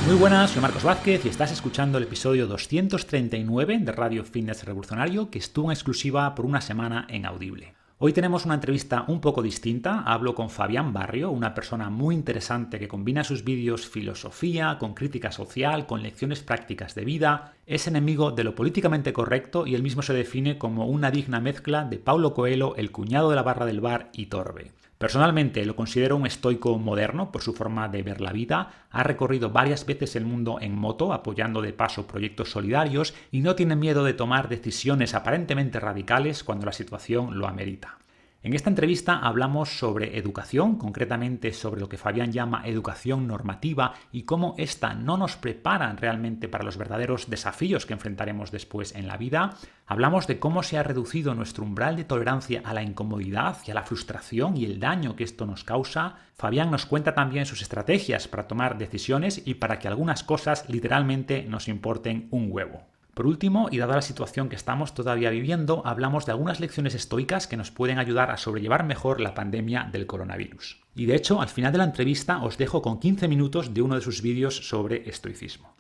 Muy buenas, soy Marcos Vázquez y estás escuchando el episodio 239 de Radio Fitness Revolucionario, que estuvo en exclusiva por una semana en Audible. Hoy tenemos una entrevista un poco distinta. Hablo con Fabián Barrio, una persona muy interesante que combina sus vídeos filosofía con crítica social, con lecciones prácticas de vida. Es enemigo de lo políticamente correcto y él mismo se define como una digna mezcla de Paulo Coelho, el cuñado de la barra del bar, y Torbe. Personalmente lo considero un estoico moderno por su forma de ver la vida, ha recorrido varias veces el mundo en moto apoyando de paso proyectos solidarios y no tiene miedo de tomar decisiones aparentemente radicales cuando la situación lo amerita. En esta entrevista hablamos sobre educación, concretamente sobre lo que Fabián llama educación normativa y cómo ésta no nos prepara realmente para los verdaderos desafíos que enfrentaremos después en la vida. Hablamos de cómo se ha reducido nuestro umbral de tolerancia a la incomodidad y a la frustración y el daño que esto nos causa. Fabián nos cuenta también sus estrategias para tomar decisiones y para que algunas cosas literalmente nos importen un huevo. Por último, y dada la situación que estamos todavía viviendo, hablamos de algunas lecciones estoicas que nos pueden ayudar a sobrellevar mejor la pandemia del coronavirus. Y de hecho, al final de la entrevista os dejo con 15 minutos de uno de sus vídeos sobre estoicismo.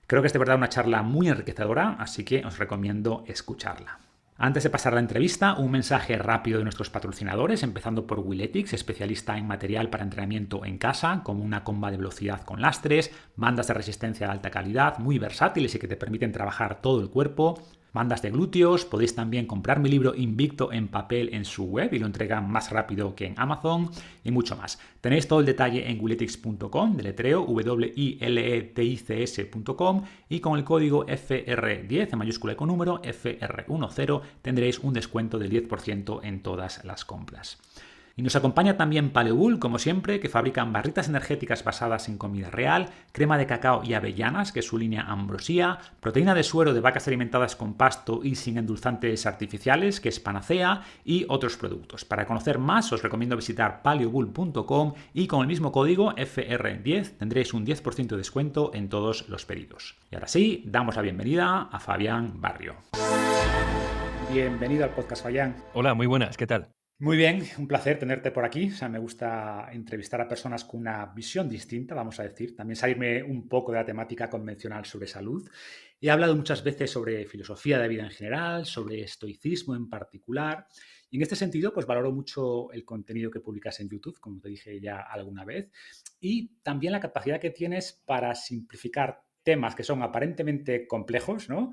Creo que es de verdad una charla muy enriquecedora, así que os recomiendo escucharla. Antes de pasar a la entrevista, un mensaje rápido de nuestros patrocinadores, empezando por Willetics, especialista en material para entrenamiento en casa, como una comba de velocidad con lastres, bandas de resistencia de alta calidad, muy versátiles y que te permiten trabajar todo el cuerpo, bandas de glúteos. Podéis también comprar mi libro Invicto en papel en su web y lo entregan más rápido que en Amazon, y mucho más. Tenéis todo el detalle en willetics.com, deletreo WILETICS.com, y con el código FR10 en mayúscula y con número FR10 tendréis un descuento del 10% en todas las compras. Y nos acompaña también Paleobull, como siempre, que fabrican barritas energéticas basadas en comida real, crema de cacao y avellanas, que es su línea Ambrosía, proteína de suero de vacas alimentadas con pasto y sin endulzantes artificiales, que es Panacea, y otros productos. Para conocer más os recomiendo visitar paleobull.com y con el mismo código FR10 tendréis un 10% de descuento en todos los pedidos. Y ahora sí, damos la bienvenida a Fabián Barrio. Bienvenido al podcast, Fabián. Hola, muy buenas, ¿qué tal? Muy bien, un placer tenerte por aquí. O sea, me gusta entrevistar a personas con una visión distinta, vamos a decir. También salirme un poco de la temática convencional sobre salud. He hablado muchas veces sobre filosofía de vida en general, sobre estoicismo en particular. Y en este sentido, pues valoro mucho el contenido que publicas en YouTube, como te dije ya alguna vez, y también la capacidad que tienes para simplificar temas que son aparentemente complejos, ¿no?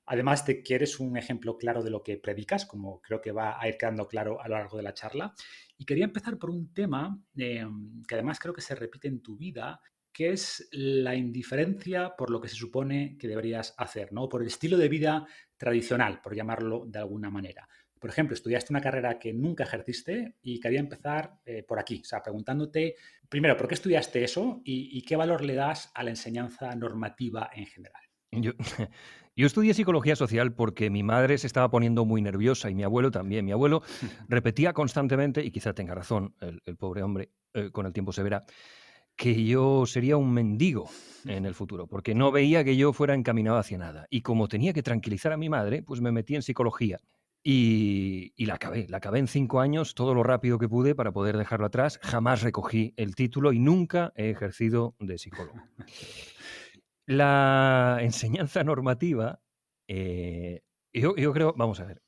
Además de que eres un ejemplo claro de lo que predicas, como creo que va a ir quedando claro a lo largo de la charla. Y quería empezar por un tema que además creo que se repite en tu vida, que es la indiferencia por lo que se supone que deberías hacer, ¿no? Por el estilo de vida tradicional, por llamarlo de alguna manera. Por ejemplo, estudiaste una carrera que nunca ejerciste y quería empezar por aquí, o sea, preguntándote, primero, ¿por qué estudiaste eso y qué valor le das a la enseñanza normativa en general? Yo, yo estudié psicología social porque mi madre se estaba poniendo muy nerviosa y mi abuelo también. Mi abuelo repetía constantemente, y quizá tenga razón el pobre hombre, con el tiempo se verá, que yo sería un mendigo en el futuro, porque no veía que yo fuera encaminado hacia nada. Y como tenía que tranquilizar a mi madre, pues me metí en psicología. Y la acabé en 5 años, todo lo rápido que pude para poder dejarlo atrás. Jamás recogí el título y nunca he ejercido de psicólogo. La enseñanza normativa, yo creo, vamos a ver,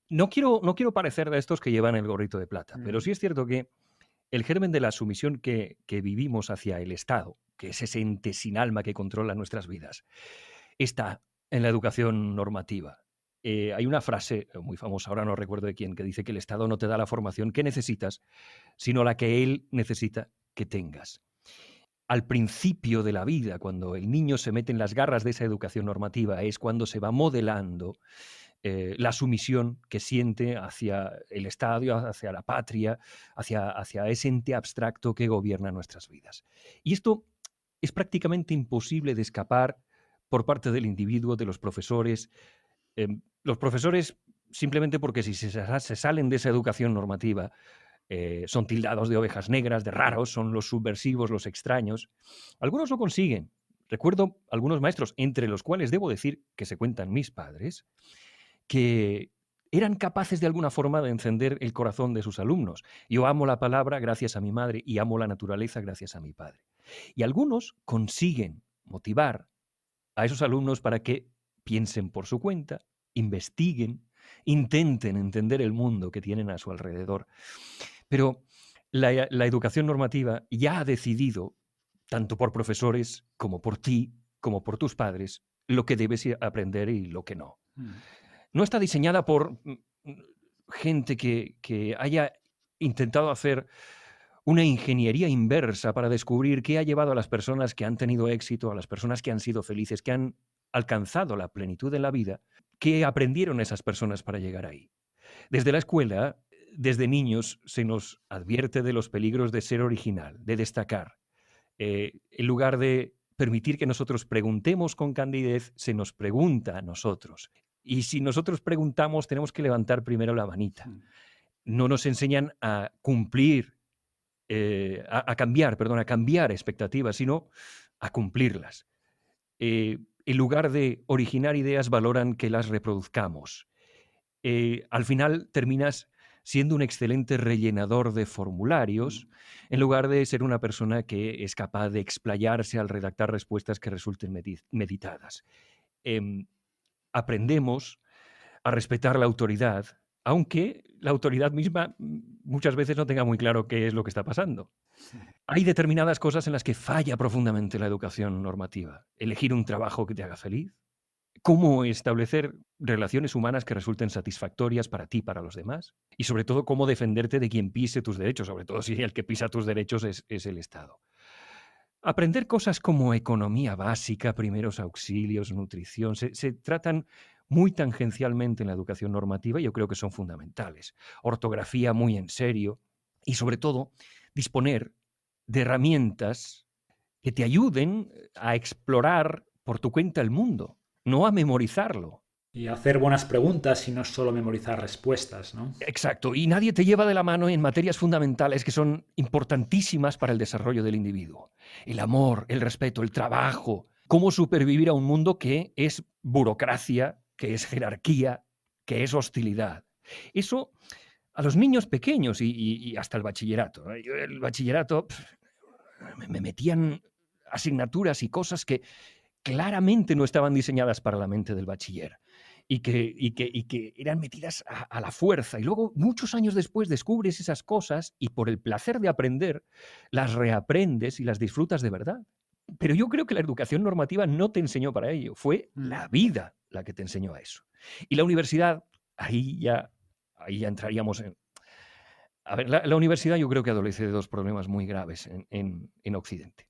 no quiero parecer de estos que llevan el gorrito de plata, pero sí es cierto que el germen de la sumisión que vivimos hacia el Estado, que es ese ente sin alma que controla nuestras vidas, está en la educación normativa. Hay una frase muy famosa, ahora no recuerdo de quién, que dice que el Estado no te da la formación que necesitas, sino la que él necesita que tengas. Al principio de la vida, cuando el niño se mete en las garras de esa educación normativa, es cuando se va modelando la sumisión que siente hacia el Estado, hacia la patria, hacia ese ente abstracto que gobierna nuestras vidas. Y esto es prácticamente imposible de escapar por parte del individuo, de los profesores. Los profesores, simplemente porque si se salen de esa educación normativa, son tildados de ovejas negras, de raros, son los subversivos, los extraños. Algunos lo consiguen. Recuerdo algunos maestros, entre los cuales debo decir que se cuentan mis padres, que eran capaces de alguna forma de encender el corazón de sus alumnos. Yo amo la palabra gracias a mi madre y amo la naturaleza gracias a mi padre. Y algunos consiguen motivar a esos alumnos para que piensen por su cuenta, investiguen, intenten entender el mundo que tienen a su alrededor. Pero la educación normativa ya ha decidido, tanto por profesores como por ti, como por tus padres, lo que debes aprender y lo que no. No está diseñada por gente que haya intentado hacer una ingeniería inversa para descubrir qué ha llevado a las personas que han tenido éxito, a las personas que han sido felices, que han alcanzado la plenitud en la vida, qué aprendieron esas personas para llegar ahí. Desde la escuela, desde niños, se nos advierte de los peligros de ser original, de destacar. En lugar de permitir que nosotros preguntemos con candidez, se nos pregunta a nosotros. Y si nosotros preguntamos, tenemos que levantar primero la manita. No nos enseñan a cumplir, a cambiar expectativas, sino a cumplirlas. En lugar de originar ideas, valoran que las reproduzcamos. Al final terminas siendo un excelente rellenador de formularios, en lugar de ser una persona que es capaz de explayarse al redactar respuestas que resulten meditadas. Aprendemos a respetar la autoridad, aunque la autoridad misma muchas veces no tenga muy claro qué es lo que está pasando. Hay determinadas cosas en las que falla profundamente la educación normativa. Elegir un trabajo que te haga feliz, cómo establecer relaciones humanas que resulten satisfactorias para ti y para los demás, y sobre todo cómo defenderte de quien pise tus derechos, sobre todo si el que pisa tus derechos es el Estado. Aprender cosas como economía básica, primeros auxilios, nutrición, se tratan muy tangencialmente en la educación normativa y yo creo que son fundamentales. Ortografía muy en serio y sobre todo disponer de herramientas que te ayuden a explorar por tu cuenta el mundo, no a memorizarlo. Y hacer buenas preguntas y no solo memorizar respuestas, ¿no? Exacto, y nadie te lleva de la mano en materias fundamentales que son importantísimas para el desarrollo del individuo. El amor, el respeto, el trabajo, cómo supervivir a un mundo que es burocracia, que es jerarquía, que es hostilidad. Eso a los niños pequeños y hasta el bachillerato. Yo el bachillerato me metían asignaturas y cosas que claramente no estaban diseñadas para la mente del bachiller y que eran metidas a la fuerza. Y luego, muchos años después, descubres esas cosas y por el placer de aprender, las reaprendes y las disfrutas de verdad. Pero yo creo que la educación normativa no te enseñó para ello. Fue la vida la que te enseñó a eso. Y la universidad, ahí ya entraríamos en... A ver, la universidad yo creo que adolece de dos problemas muy graves en Occidente.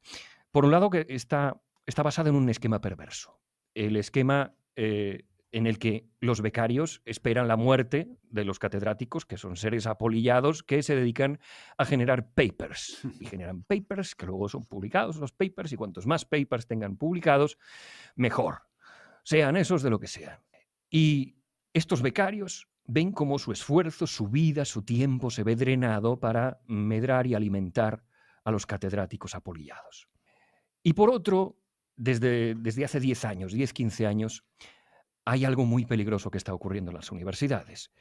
Por un lado, que está basada en un esquema perverso. El esquema en el que los becarios esperan la muerte de los catedráticos, que son seres apolillados que se dedican a generar papers. Y generan papers que luego son publicados, los papers, y cuantos más papers tengan publicados, mejor. Sean esos de lo que sean. Y estos becarios ven cómo su esfuerzo, su vida, su tiempo se ve drenado para medrar y alimentar a los catedráticos apolillados. Y por otro, desde hace 10 años, 10, 15 años, hay algo muy peligroso que está ocurriendo en las universidades.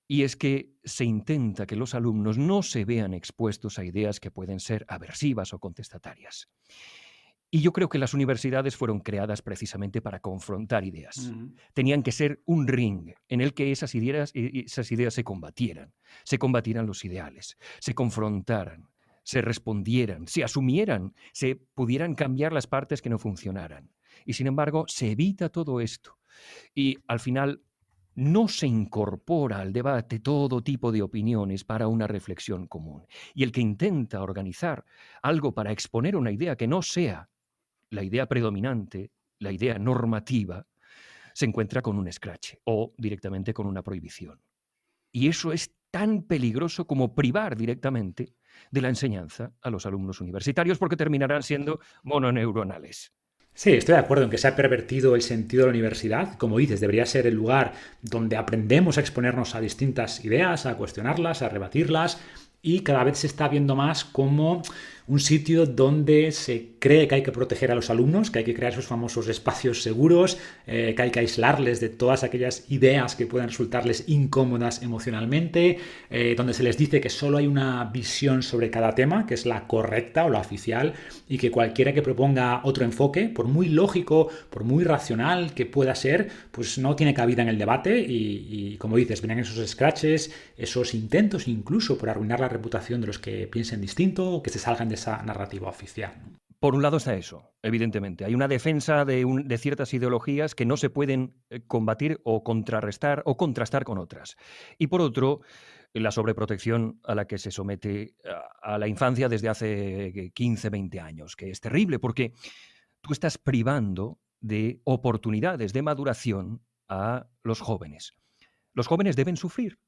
Y es que se intenta que los alumnos no se vean expuestos a ideas que pueden ser aversivas o contestatarias. Y yo creo que las universidades fueron creadas precisamente para confrontar ideas. Tenían que ser un ring en el que esas ideas se combatieran los ideales, se confrontaran, se respondieran, se asumieran, se pudieran cambiar las partes que no funcionaran. Y sin embargo, se evita todo esto. Y al final no se incorpora al debate todo tipo de opiniones para una reflexión común. Y el que intenta organizar algo para exponer una idea que no sea la idea predominante, la idea normativa, se encuentra con un escrache o directamente con una prohibición. Y eso es tan peligroso como privar directamente de la enseñanza a los alumnos universitarios, porque terminarán siendo mononeuronales. Sí, estoy de acuerdo en que se ha pervertido el sentido de la universidad. Como dices, debería ser el lugar donde aprendemos a exponernos a distintas ideas, a cuestionarlas, a rebatirlas y cada vez se está viendo más como un sitio donde se cree que hay que proteger a los alumnos, que hay que crear esos famosos espacios seguros, que hay que aislarles de todas aquellas ideas que puedan resultarles incómodas emocionalmente, donde se les dice que solo hay una visión sobre cada tema, que es la correcta o la oficial, y que cualquiera que proponga otro enfoque, por muy lógico, por muy racional que pueda ser, pues no tiene cabida en el debate y como dices, vienen esos scratches, esos intentos incluso por arruinar la reputación de los que piensen distinto o que se salgan de esa narrativa oficial. Por un lado está eso, evidentemente. Hay una defensa de ciertas ideologías que no se pueden combatir o contrarrestar o contrastar con otras. Y por otro, la sobreprotección a la que se somete a la infancia desde hace 15, 20 años, que es terrible porque tú estás privando de oportunidades de maduración a los jóvenes. Los jóvenes deben sufrir.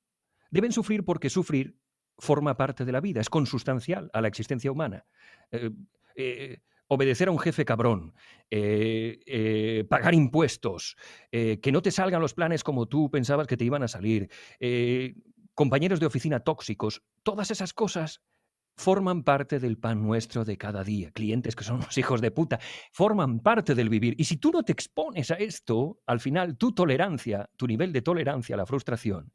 Deben sufrir porque sufrir forma parte de la vida, es consustancial a la existencia humana. Eh, Obedecer a un jefe cabrón, pagar impuestos, que no te salgan los planes como tú pensabas que te iban a salir, compañeros de oficina tóxicos, todas esas cosas forman parte del pan nuestro de cada día. Clientes que son unos hijos de puta, forman parte del vivir. Y si tú no te expones a esto, al final tu tolerancia, tu nivel de tolerancia a la frustración,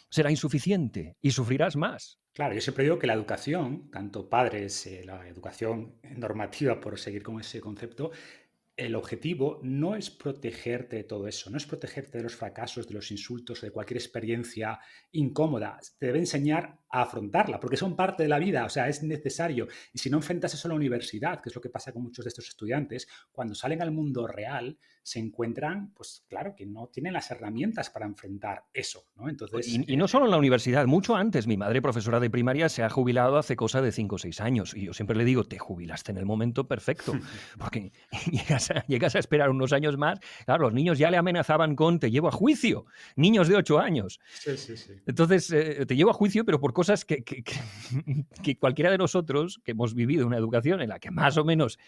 será insuficiente y sufrirás más. Claro, yo siempre digo que la educación, tanto padres, la educación normativa, por seguir con ese concepto, el objetivo no es protegerte de todo eso, no es protegerte de los fracasos, de los insultos, de cualquier experiencia incómoda. Te debe enseñar a afrontarla, porque son parte de la vida, o sea, es necesario. Y si no enfrentas eso a la universidad, que es lo que pasa con muchos de estos estudiantes, cuando salen al mundo real, se encuentran, pues claro, que no tienen las herramientas para enfrentar eso, ¿no? Entonces, Y no solo en la universidad, mucho antes. Mi madre, profesora de primaria, se ha jubilado hace cosa de 5 o 6 años. Y yo siempre le digo, te jubilaste en el momento perfecto. Porque llegas a esperar unos años más. Claro, los niños ya le amenazaban con te llevo a juicio. Niños de 8 años. sí, sí, sí. Entonces, te llevo a juicio, pero por cosas que cualquiera de nosotros que hemos vivido una educación en la que más o menos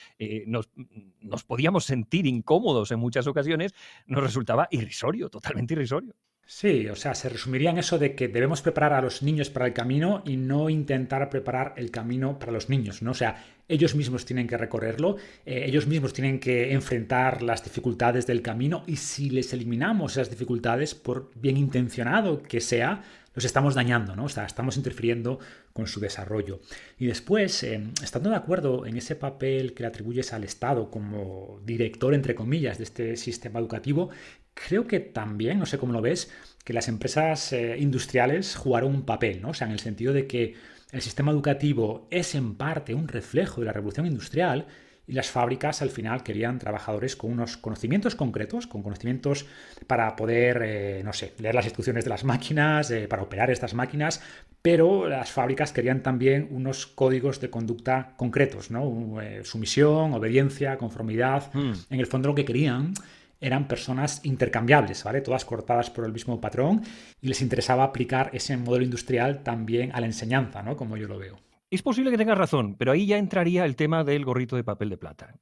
nos podíamos sentir incómodos en muchas ocasiones, nos resultaba irrisorio, totalmente irrisorio. Sí, o sea, se resumiría en eso de que debemos preparar a los niños para el camino y no intentar preparar el camino para los niños, ¿no? O sea, ellos mismos tienen que recorrerlo, ellos mismos tienen que enfrentar las dificultades del camino y si les eliminamos esas dificultades, por bien intencionado que sea, los estamos dañando, ¿no? O sea, estamos interfiriendo con su desarrollo. Y después, estando de acuerdo en ese papel que le atribuyes al Estado como director, entre comillas, de este sistema educativo, creo que también, no sé cómo lo ves, que las empresas industriales jugaron un papel, ¿no? O sea, en el sentido de que el sistema educativo es en parte un reflejo de la revolución industrial y las fábricas al final querían trabajadores con unos conocimientos concretos, con conocimientos para poder, no sé, leer las instrucciones de las máquinas, para operar estas máquinas, pero las fábricas querían también unos códigos de conducta concretos, ¿no? Sumisión, obediencia, conformidad. En el fondo lo que querían eran personas intercambiables, ¿vale? Todas cortadas por el mismo patrón y les interesaba aplicar ese modelo industrial también a la enseñanza, ¿no? Como yo lo veo. Es posible que tengas razón, pero ahí ya entraría el tema del gorrito de papel de plata.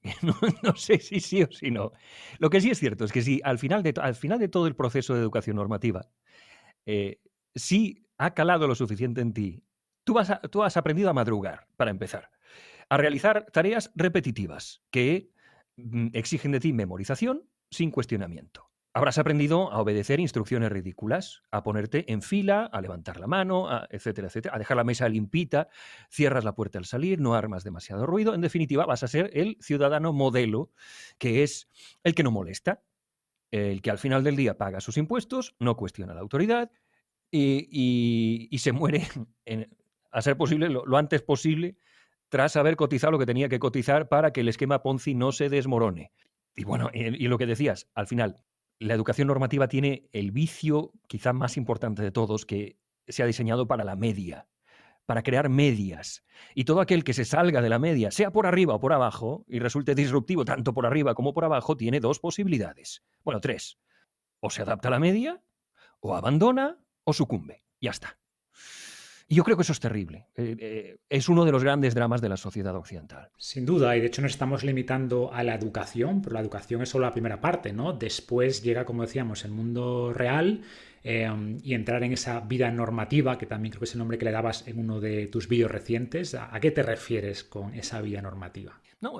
No sé si sí o si no. Lo que sí es cierto es que si al final de todo el proceso de educación normativa, si ha calado lo suficiente en ti, tú has aprendido a madrugar, para empezar, a realizar tareas repetitivas que exigen de ti memorización sin cuestionamiento. Habrás aprendido a obedecer instrucciones ridículas, a ponerte en fila, a levantar la mano, etcétera, etcétera, a dejar la mesa limpita, cierras la puerta al salir, no armas demasiado ruido. En definitiva, vas a ser el ciudadano modelo, que es el que no molesta, el que al final del día paga sus impuestos, no cuestiona la autoridad y se muere, a ser posible, lo antes posible, tras haber cotizado lo que tenía que cotizar para que el esquema Ponzi no se desmorone. Y bueno, y lo que decías, al final, la educación normativa tiene el vicio quizá más importante de todos, que se ha diseñado para la media, para crear medias. Y todo aquel que se salga de la media, sea por arriba o por abajo, y resulte disruptivo tanto por arriba como por abajo, tiene dos posibilidades. Bueno, tres. O se adapta a la media, o abandona, o sucumbe. Ya está. Y yo creo que eso es terrible. Es uno de los grandes dramas de la sociedad occidental. Sin duda, y de hecho nos estamos limitando a la educación, pero la educación es solo la primera parte, ¿no? Después llega, como decíamos, el mundo real, y entrar en esa vida normativa, que también creo que es el nombre que le dabas en uno de tus vídeos recientes. ¿A qué te refieres con esa vida normativa? No,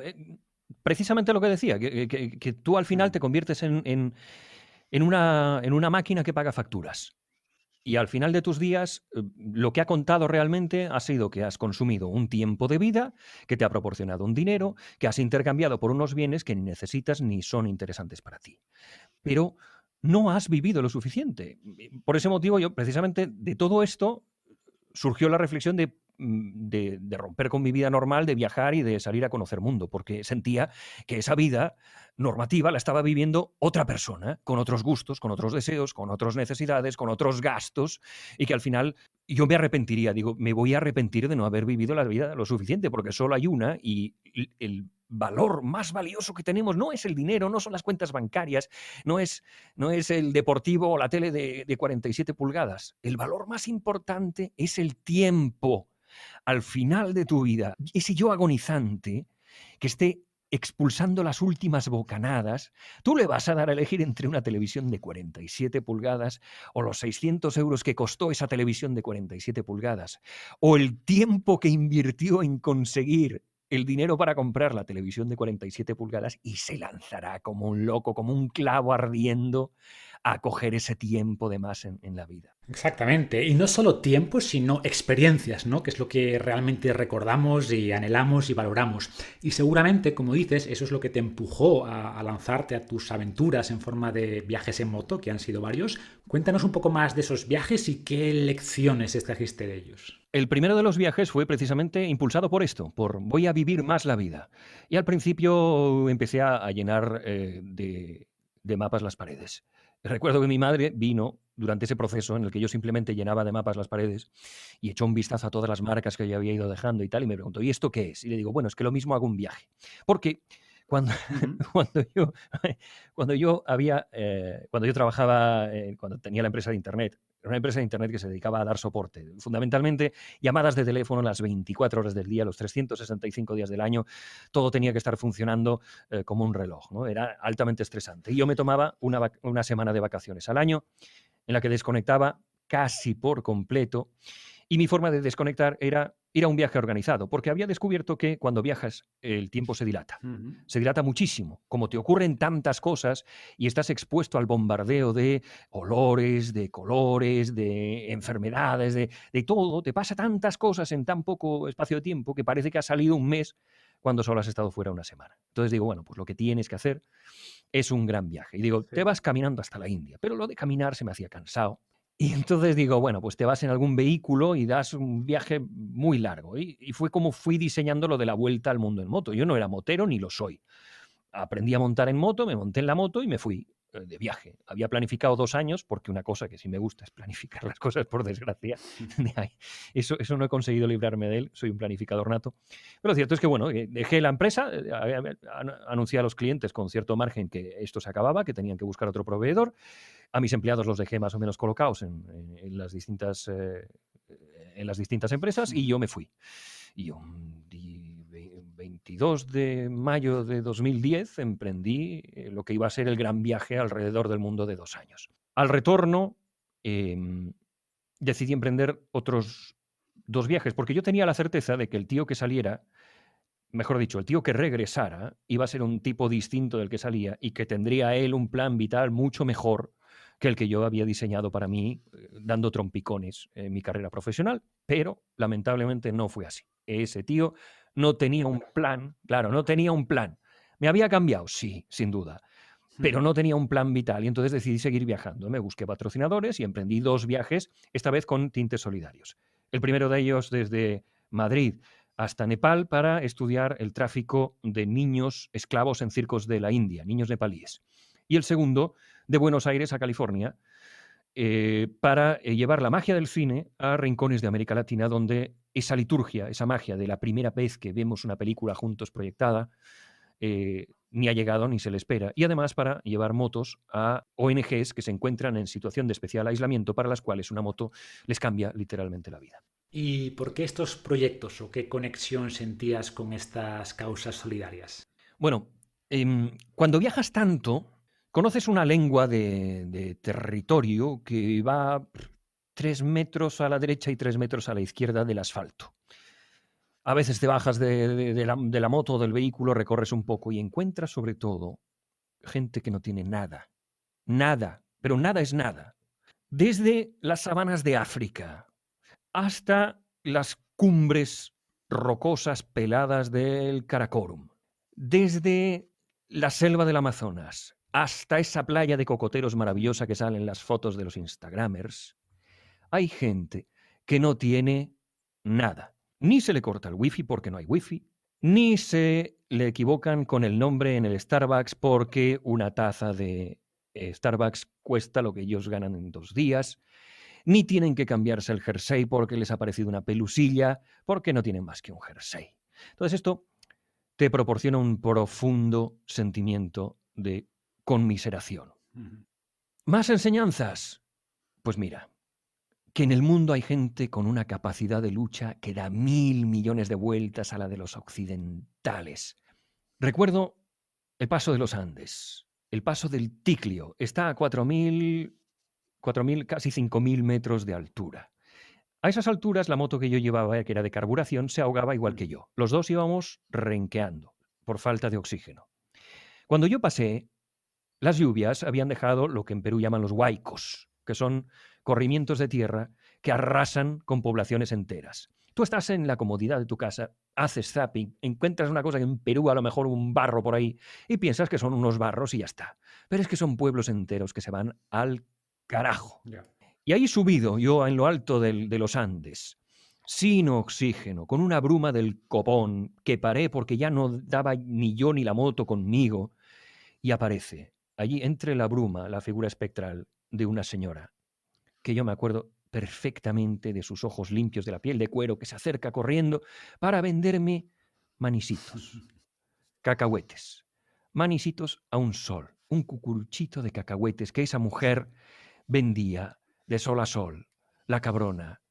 precisamente lo que decía, que tú al final te conviertes en una máquina que paga facturas. Y al final de tus días, lo que ha contado realmente ha sido que has consumido un tiempo de vida, que te ha proporcionado un dinero, que has intercambiado por unos bienes que ni necesitas ni son interesantes para ti. Pero no has vivido lo suficiente. Por ese motivo, yo precisamente de todo esto surgió la reflexión de romper con mi vida normal, de viajar y de salir a conocer mundo, porque sentía que esa vida normativa la estaba viviendo otra persona, con otros gustos, con otros deseos, con otras necesidades, con otros gastos, y que al final yo me arrepentiría, digo, me voy a arrepentir de no haber vivido la vida lo suficiente, porque solo hay una y el valor más valioso que tenemos no es el dinero, no son las cuentas bancarias, no es el deportivo o la tele de 47 pulgadas. El valor más importante es el tiempo al final de tu vida. Ese yo agonizante que esté expulsando las últimas bocanadas, tú le vas a dar a elegir entre una televisión de 47 pulgadas o los 600 euros que costó esa televisión de 47 pulgadas o el tiempo que invirtió en conseguir el dinero para comprar la televisión de 47 pulgadas y se lanzará como un loco, como un clavo ardiendo a coger ese tiempo de más en la vida. Exactamente, y no solo tiempo, sino experiencias, ¿no? Que es lo que realmente recordamos y anhelamos y valoramos. Y seguramente, como dices, eso es lo que te empujó a lanzarte a tus aventuras en forma de viajes en moto, que han sido varios. Cuéntanos un poco más de esos viajes y qué lecciones extrajiste de ellos. El primero de los viajes fue precisamente impulsado por esto, por voy a vivir más la vida. Y al principio empecé a llenar de mapas las paredes. Recuerdo que mi madre vino durante ese proceso en el que yo simplemente llenaba de mapas las paredes y echó un vistazo a todas las marcas que yo había ido dejando y tal, y me preguntó, ¿y esto qué es? Y le digo, bueno, es que lo mismo hago un viaje. Porque cuando, Ujú. cuando yo, cuando yo trabajaba, cuando tenía la empresa de Internet, era una empresa de Internet que se dedicaba a dar soporte, fundamentalmente llamadas de teléfono las 24 horas del día, los 365 días del año, todo tenía que estar funcionando como un reloj, ¿no? Era altamente estresante. Y yo me tomaba una semana de vacaciones al año en la que desconectaba casi por completo y mi forma de desconectar era ir a un viaje organizado, porque había descubierto que cuando viajas el tiempo Ujú. se dilata muchísimo, como te ocurren tantas cosas y estás expuesto al bombardeo de olores, de colores, de enfermedades, de todo, te pasa tantas cosas en tan poco espacio de tiempo que parece que has salido un mes cuando solo has estado fuera una semana. Entonces digo, bueno, pues lo que tienes que hacer es un gran viaje. Y digo, te Sí. vas caminando hasta la India, pero lo de caminar se me hacía cansado. Y entonces digo, bueno, pues te vas en algún vehículo y das un viaje muy largo. Y fue como fui diseñando lo de la vuelta al mundo en moto. Yo no era motero ni lo soy. Aprendí a montar en moto, me monté en la moto y me fui de viaje. Había planificado 2 años, porque una cosa que sí me gusta es planificar las cosas, por desgracia. De ahí. Eso no he conseguido librarme de él, soy un planificador nato. Pero lo cierto es que, bueno, dejé la empresa, anuncié a los clientes con cierto margen que esto se acababa, que tenían que buscar otro proveedor. A mis empleados los dejé más o menos colocados en las distintas empresas y yo me fui. Y un 22 de mayo de 2010 emprendí lo que iba a ser el gran viaje alrededor del mundo de 2 años. Al retorno, em, decidí emprender otros 2 viajes, porque yo tenía la certeza de que el tío que saliera, mejor dicho, el tío que regresara, iba a ser un tipo distinto del que salía y que tendría él un plan vital mucho mejor que el que yo había diseñado para mí, dando trompicones en mi carrera profesional, pero lamentablemente no fue así. Ese tío no tenía un plan, claro, no tenía un plan. ¿Me había cambiado? Sí, sin duda, pero no tenía un plan vital y entonces decidí seguir viajando. Me busqué patrocinadores y emprendí 2 viajes, esta vez con tintes solidarios. El primero de ellos desde Madrid hasta Nepal para estudiar el tráfico de niños esclavos en circos de la India, niños nepalíes. Y el segundo de Buenos Aires a California para llevar la magia del cine a rincones de América Latina donde esa liturgia, esa magia de la primera vez que vemos una película juntos proyectada, ni ha llegado ni se le espera. Y además para llevar motos a ONGs que se encuentran en situación de especial aislamiento para las cuales una moto les cambia literalmente la vida. ¿Y por qué estos proyectos o qué conexión sentías con estas causas solidarias? Bueno, cuando viajas tanto, conoces una lengua de territorio que va 3 metros a la derecha y 3 metros a la izquierda del asfalto. A veces te bajas de la moto o del vehículo, recorres un poco y encuentras sobre todo gente que no tiene nada. Nada, pero nada es nada. Desde las sabanas de África hasta las cumbres rocosas peladas del Karakorum. Desde la selva del Amazonas hasta esa playa de cocoteros maravillosa que sale en las fotos de los Instagramers, hay gente que no tiene nada. Ni se le corta el wifi porque no hay wifi, ni se le equivocan con el nombre en el Starbucks porque una taza de Starbucks cuesta lo que ellos ganan en 2 días, ni tienen que cambiarse el jersey porque les ha parecido una pelusilla, porque no tienen más que un jersey. Entonces esto te proporciona un profundo sentimiento de conmiseración. ¿Más enseñanzas? Pues mira, que en el mundo hay gente con una capacidad de lucha que da 1.000 millones de vueltas a la de los occidentales. Recuerdo el paso de los Andes, el paso del Ticlio. Está a 4.000, casi 5.000 metros de altura. A esas alturas, la moto que yo llevaba, que era de carburación, se ahogaba igual que yo. Los dos íbamos renqueando por falta de oxígeno. Cuando yo pasé, las lluvias habían dejado lo que en Perú llaman los huaicos, que son corrimientos de tierra que arrasan con poblaciones enteras. Tú estás en la comodidad de tu casa, haces zapping, encuentras una cosa que en Perú a lo mejor un barro por ahí y piensas que son unos barros y ya está. Pero es que son pueblos enteros que se van al carajo. Ya. Y ahí subido yo en lo alto de los Andes, sin oxígeno, con una bruma del copón, que paré porque ya no daba ni yo ni la moto conmigo, y aparece allí entre la bruma la figura espectral de una señora, que yo me acuerdo perfectamente de sus ojos limpios de la piel de cuero, que se acerca corriendo para venderme manisitos, cacahuetes, manisitos a un sol, un cucuruchito de cacahuetes que esa mujer vendía de sol a sol, la cabrona.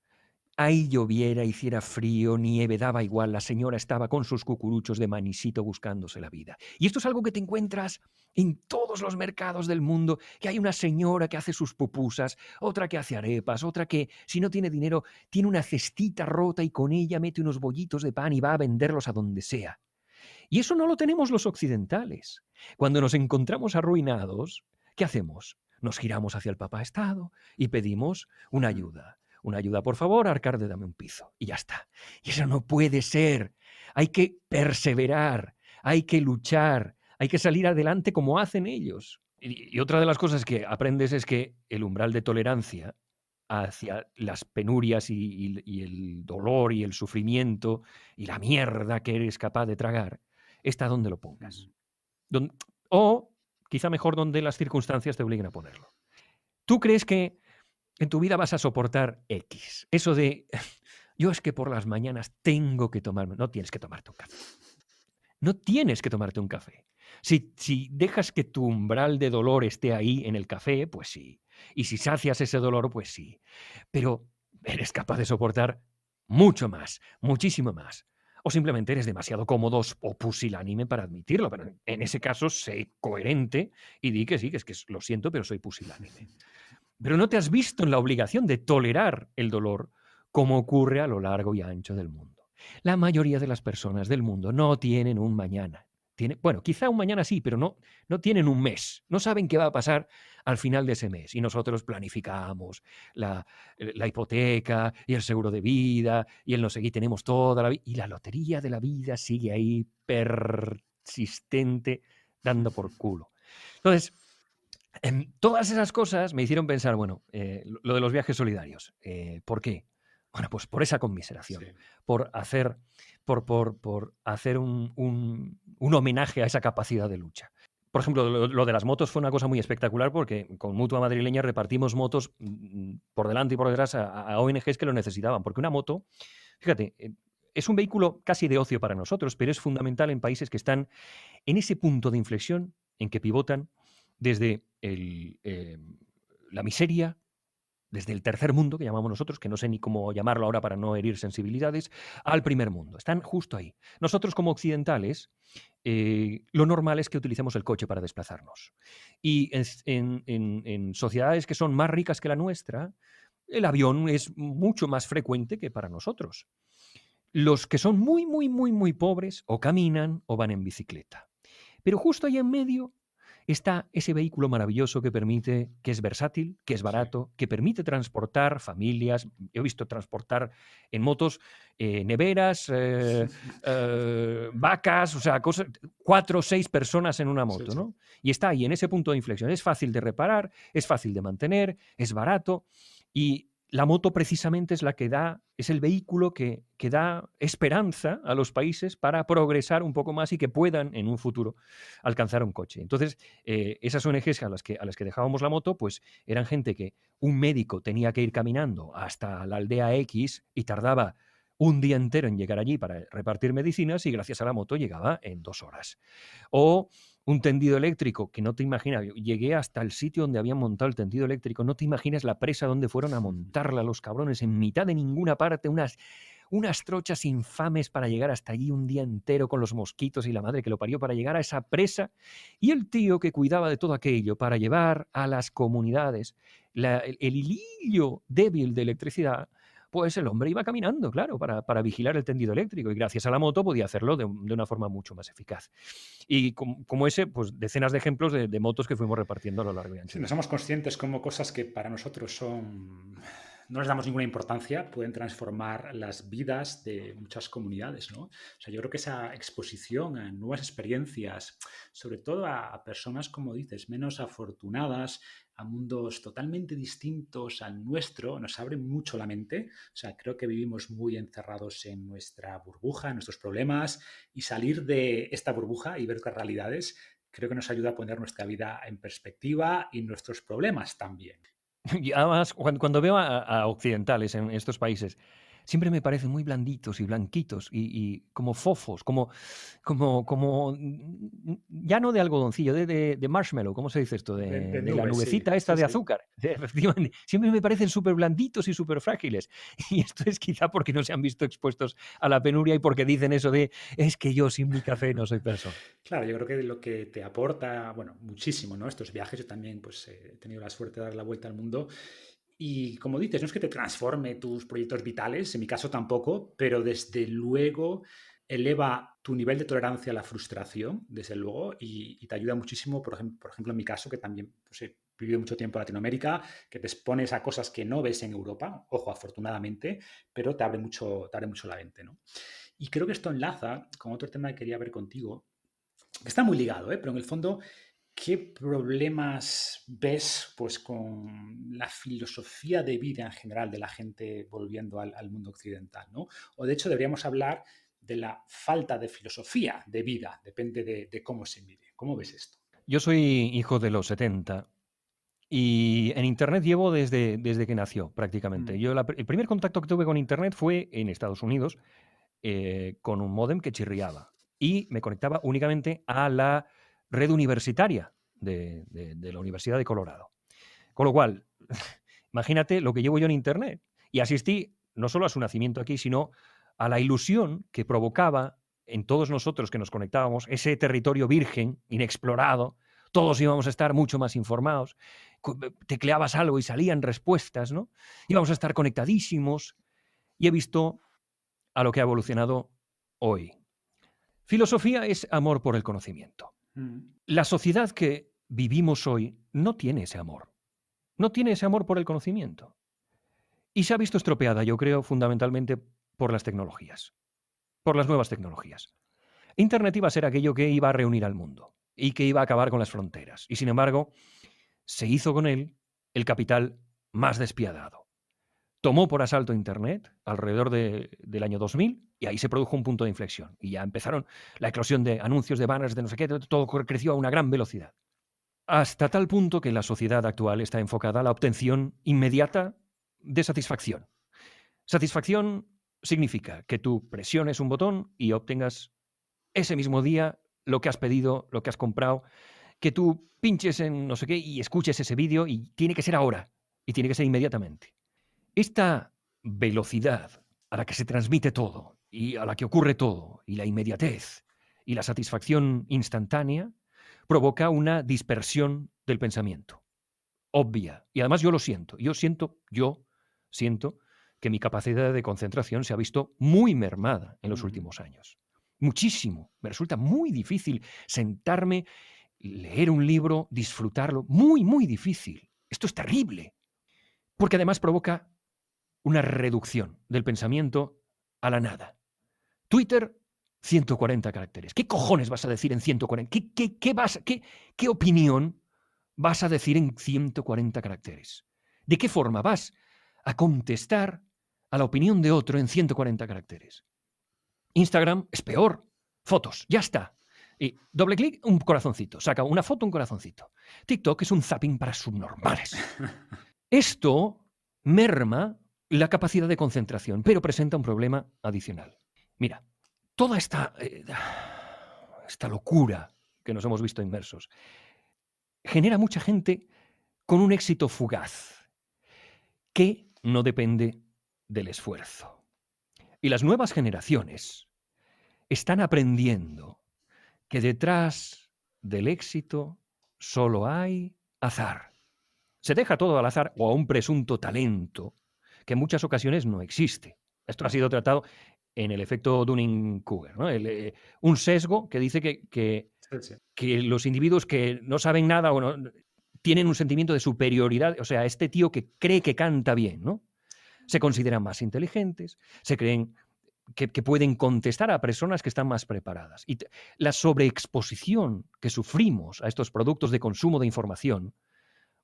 Ahí lloviera, hiciera frío, nieve, daba igual, la señora estaba con sus cucuruchos de manisito buscándose la vida. Y esto es algo que te encuentras en todos los mercados del mundo, que hay una señora que hace sus pupusas, otra que hace arepas, otra que, si no tiene dinero, tiene una cestita rota y con ella mete unos bollitos de pan y va a venderlos a donde sea. Y eso no lo tenemos los occidentales. Cuando nos encontramos arruinados, ¿qué hacemos? Nos giramos hacia el papá Estado y pedimos una ayuda. Una ayuda, por favor, Arcade, dame un piso. Y ya está. Y eso no puede ser. Hay que perseverar, hay que luchar, hay que salir adelante como hacen ellos. Y otra de las cosas que aprendes es que el umbral de tolerancia hacia las penurias y el dolor y el sufrimiento y la mierda que eres capaz de tragar está donde lo pongas. O, quizá mejor, donde las circunstancias te obliguen a ponerlo. ¿Tú crees que en tu vida vas a soportar X? Eso de, yo es que por las mañanas tengo que tomarme... No tienes que tomarte un café. No tienes que tomarte un café. Si dejas que tu umbral de dolor esté ahí en el café, pues sí. Y si sacias ese dolor, pues sí. Pero eres capaz de soportar mucho más, muchísimo más. O simplemente eres demasiado cómodo o pusilánime para admitirlo. Pero en ese caso, sé coherente y di que sí, que es que lo siento, pero soy pusilánime. Pero no te has visto en la obligación de tolerar el dolor como ocurre a lo largo y ancho del mundo. La mayoría de las personas del mundo no tienen un mañana. Bueno, quizá un mañana sí, pero no tienen un mes. No saben qué va a pasar al final de ese mes. Y nosotros planificamos la hipoteca y el seguro de vida y el no sé qué, tenemos toda la vida. Y la lotería de la vida sigue ahí persistente, dando por culo. Entonces, todas esas cosas me hicieron pensar, bueno, lo de los viajes solidarios. ¿Por qué? Bueno, pues por esa conmiseración, Sí. por hacer un homenaje a esa capacidad de lucha. Por ejemplo, lo de las motos fue una cosa muy espectacular porque con Mutua Madrileña repartimos motos por delante y por detrás a ONGs que lo necesitaban. Porque una moto, fíjate, es un vehículo casi de ocio para nosotros, pero es fundamental en países que están en ese punto de inflexión en que pivotan desde la miseria, desde el tercer mundo, que llamamos nosotros, que no sé ni cómo llamarlo ahora para no herir sensibilidades, al primer mundo. Están justo ahí. Nosotros como occidentales, lo normal es que utilicemos el coche para desplazarnos. Y en sociedades que son más ricas que la nuestra, el avión es mucho más frecuente que para nosotros. Los que son muy, muy, muy, muy pobres o caminan o van en bicicleta. Pero justo ahí en medio está ese vehículo maravilloso que permite, que es versátil, que es Sí, barato, que permite transportar familias. He visto transportar en motos neveras, vacas, o sea, cosas, 4 o 6 personas en una sí, moto, sí. ¿no? Y está ahí en ese punto de inflexión. Es fácil de reparar, es fácil de mantener, es barato y la moto precisamente es la que da, es el vehículo que da esperanza a los países para progresar un poco más y que puedan en un futuro alcanzar un coche. Entonces, esas ONGs a las que dejábamos la moto, pues eran gente que un médico tenía que ir caminando hasta la aldea X y tardaba un día entero en llegar allí para repartir medicinas y gracias a la moto llegaba en 2 horas. O un tendido eléctrico, que no te imaginas, yo llegué hasta el sitio donde habían montado el tendido eléctrico, no te imaginas la presa donde fueron a montarla los cabrones, en mitad de ninguna parte, unas trochas infames para llegar hasta allí un día entero con los mosquitos y la madre que lo parió para llegar a esa presa, y el tío que cuidaba de todo aquello para llevar a las comunidades el hilillo débil de electricidad. Pues el hombre iba caminando, claro, para vigilar el tendido eléctrico y gracias a la moto podía hacerlo de una forma mucho más eficaz. Y como ese, pues decenas de ejemplos de motos que fuimos repartiendo a lo largo y Sí, ancho no del somos mundo. conscientes como cosas que para nosotros son, no les damos ninguna importancia, pueden transformar las vidas de muchas comunidades, ¿no? O sea, yo creo que esa exposición a nuevas experiencias, sobre todo a personas, como dices, menos afortunadas, a mundos totalmente distintos al nuestro, nos abre mucho la mente. O sea, creo que vivimos muy encerrados en nuestra burbuja, en nuestros problemas, y salir de esta burbuja y ver otras realidades creo que nos ayuda a poner nuestra vida en perspectiva y nuestros problemas también. Y además, cuando veo a occidentales en estos países, siempre me parecen muy blanditos y blanquitos y como fofos, ya no de algodoncillo, de marshmallow, ¿cómo se dice esto? De De la nubes, sí, nubecita esta sí, de sí. azúcar. Efectivamente, siempre me parecen súper blanditos y súper frágiles. Y esto es quizá porque no se han visto expuestos a la penuria y porque dicen eso de, es que yo sin mi café no soy persona. Claro, yo creo que lo que te aporta, bueno, muchísimo, ¿no? Estos viajes, yo también pues he tenido la suerte de dar la vuelta al mundo y como dices, no es que te transforme tus proyectos vitales, en mi caso tampoco, pero desde luego eleva tu nivel de tolerancia a la frustración, desde luego, y te ayuda muchísimo, por ejemplo, en mi caso, que también pues, he vivido mucho tiempo en Latinoamérica, que te expones a cosas que no ves en Europa, ojo, afortunadamente, pero te abre mucho la mente, ¿no? Y creo que esto enlaza con otro tema que quería ver contigo, que está muy ligado, ¿eh? Pero en el fondo, ¿qué problemas ves pues, con la filosofía de vida en general de la gente volviendo al mundo occidental? ¿No? O de hecho deberíamos hablar de la falta de filosofía de vida, depende de cómo se mire. ¿Cómo ves esto? Yo soy hijo de los 70. Y en Internet llevo desde que nació, prácticamente. Mm, El primer contacto que tuve con Internet fue en Estados Unidos, con un módem que chirriaba. Y me conectaba únicamente a la red universitaria de la Universidad de Colorado. Con lo cual, imagínate lo que llevo yo en Internet. Y asistí no solo a su nacimiento aquí, sino a la ilusión que provocaba en todos nosotros que nos conectábamos, ese territorio virgen, inexplorado, todos íbamos a estar mucho más informados, tecleabas algo y salían respuestas, ¿no? Íbamos a estar conectadísimos y he visto a lo que ha evolucionado hoy. Filosofía es amor por el conocimiento. mm, La sociedad que vivimos hoy no tiene ese amor, no tiene ese amor por el conocimiento. Y se ha visto estropeada, yo creo, fundamentalmente por las tecnologías, por las nuevas tecnologías. Internet iba a ser aquello que iba a reunir al mundo y que iba a acabar con las fronteras. Y sin embargo, se hizo con él el capital más despiadado. Tomó por asalto Internet alrededor del año 2000 y ahí se produjo un punto de inflexión. Y ya empezaron la eclosión de anuncios, de banners, de no sé qué, todo creció a una gran velocidad. Hasta tal punto que la sociedad actual está enfocada a la obtención inmediata de satisfacción. Satisfacción significa que tú presiones un botón y obtengas ese mismo día lo que has pedido, lo que has comprado, que tú pinches en no sé qué y escuches ese vídeo y tiene que ser ahora. y tiene que ser inmediatamente. Esta velocidad a la que se transmite todo y a la que ocurre todo, y la inmediatez y la satisfacción instantánea, provoca una dispersión del pensamiento, obvia. Y además yo lo siento. Yo siento que mi capacidad de concentración se ha visto muy mermada en los últimos años. Muchísimo. Me resulta muy difícil sentarme, leer un libro, disfrutarlo. Muy, muy difícil. Esto es terrible. Porque además provoca una reducción del pensamiento a la nada. Twitter, 140 caracteres. ¿Qué cojones vas a decir en 140? ¿Qué opinión vas a decir en 140 caracteres? ¿De qué forma vas a contestar a la opinión de otro en 140 caracteres? Instagram es peor. Fotos, ya está. Y doble clic, un corazoncito. Saca una foto, un corazoncito. TikTok es un zapping para subnormales. Esto merma la capacidad de concentración, pero presenta un problema adicional. Mira, toda esta locura que nos hemos visto inmersos genera mucha gente con un éxito fugaz que no depende del esfuerzo. Y las nuevas generaciones están aprendiendo que detrás del éxito solo hay azar. Se deja todo al azar o a un presunto talento que en muchas ocasiones no existe. Esto ha sido tratado en el efecto Dunning-Kruger, ¿no? Un sesgo que dice que los individuos que no saben nada o no, tienen un sentimiento de superioridad, o sea, este tío que cree que canta bien, ¿no? Se consideran más inteligentes, se creen que pueden contestar a personas que están más preparadas. Y la sobreexposición que sufrimos a estos productos de consumo de información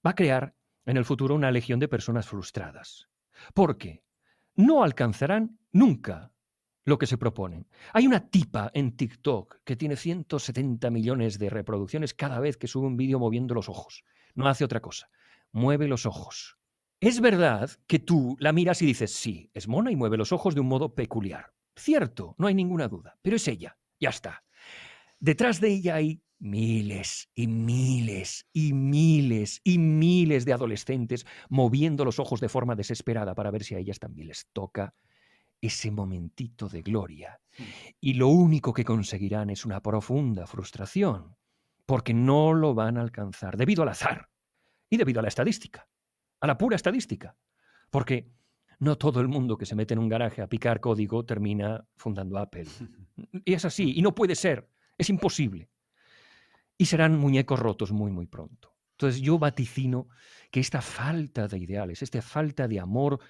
va a crear en el futuro una legión de personas frustradas. Porque no alcanzarán nunca lo que se proponen. Hay una tipa en TikTok que tiene 170 millones de reproducciones cada vez que sube un vídeo moviendo los ojos. No hace otra cosa. Mueve los ojos. Es verdad que tú la miras y dices, sí, es mona y mueve los ojos de un modo peculiar. Cierto, no hay ninguna duda, pero es ella, ya está. Detrás de ella hay miles y miles y miles y miles de adolescentes moviendo los ojos de forma desesperada para ver si a ellas también les toca ese momentito de gloria. Y lo único que conseguirán es una profunda frustración, porque no lo van a alcanzar debido al azar y debido a la estadística, a la pura estadística. Porque no todo el mundo que se mete en un garaje a picar código termina fundando Apple. Y es así, y no puede ser, es imposible. Y serán muñecos rotos muy, muy pronto. Entonces yo vaticino que esta falta de ideales, esta falta de amor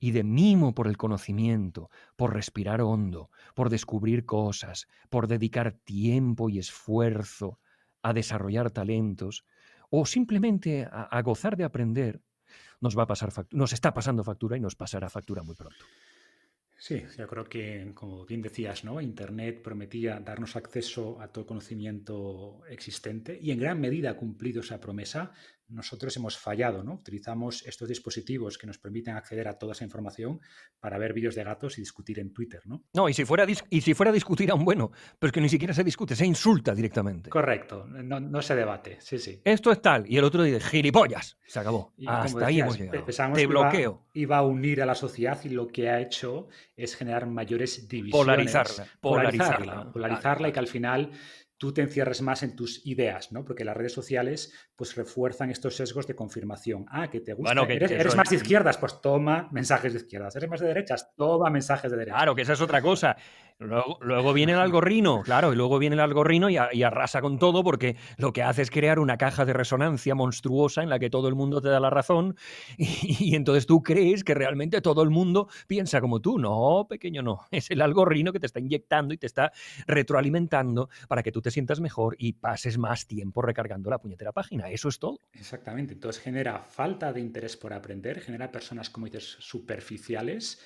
y de mimo por el conocimiento, por respirar hondo, por descubrir cosas, por dedicar tiempo y esfuerzo a desarrollar talentos o simplemente a gozar de aprender, nos está pasando factura y nos pasará factura muy pronto. Sí, yo creo que, como bien decías, ¿no? Internet prometía darnos acceso a todo conocimiento existente y en gran medida ha cumplido esa promesa. Nosotros hemos fallado, ¿no? Utilizamos estos dispositivos que nos permiten acceder a toda esa información para ver vídeos de gatos y discutir en Twitter, ¿no? No, y si fuera a discutir aún bueno, pero es que ni siquiera se discute, se insulta directamente. Correcto, no se debate, sí, sí. Esto es tal, y el otro dice, gilipollas, se acabó. Y como Hasta ahí hemos decías, llegado. pensábamos Te que bloqueo. iba a unir a la sociedad y lo que ha hecho es generar mayores divisiones, Polarizarla, polarizarla. polarizarla y que al final tú te encierres más en tus ideas, ¿no? Porque las redes sociales pues refuerzan estos sesgos de confirmación. Ah, que te gusta, Bueno, que eres eso más de izquierdas, pues toma mensajes de izquierdas. Eres más de derechas, toma mensajes de derechas. Claro, que esa es otra cosa. Luego viene el algorrino, claro, y luego viene el algorrino y arrasa con todo porque lo que hace es crear una caja de resonancia monstruosa en la que todo el mundo te da la razón y entonces tú crees que realmente todo el mundo piensa como tú. No, pequeño, no. Es el algorrino que te está inyectando y te está retroalimentando para que tú te sientas mejor y pases más tiempo recargando la puñetera página. Eso es todo. Exactamente. Entonces genera falta de interés por aprender, genera personas, como dices, superficiales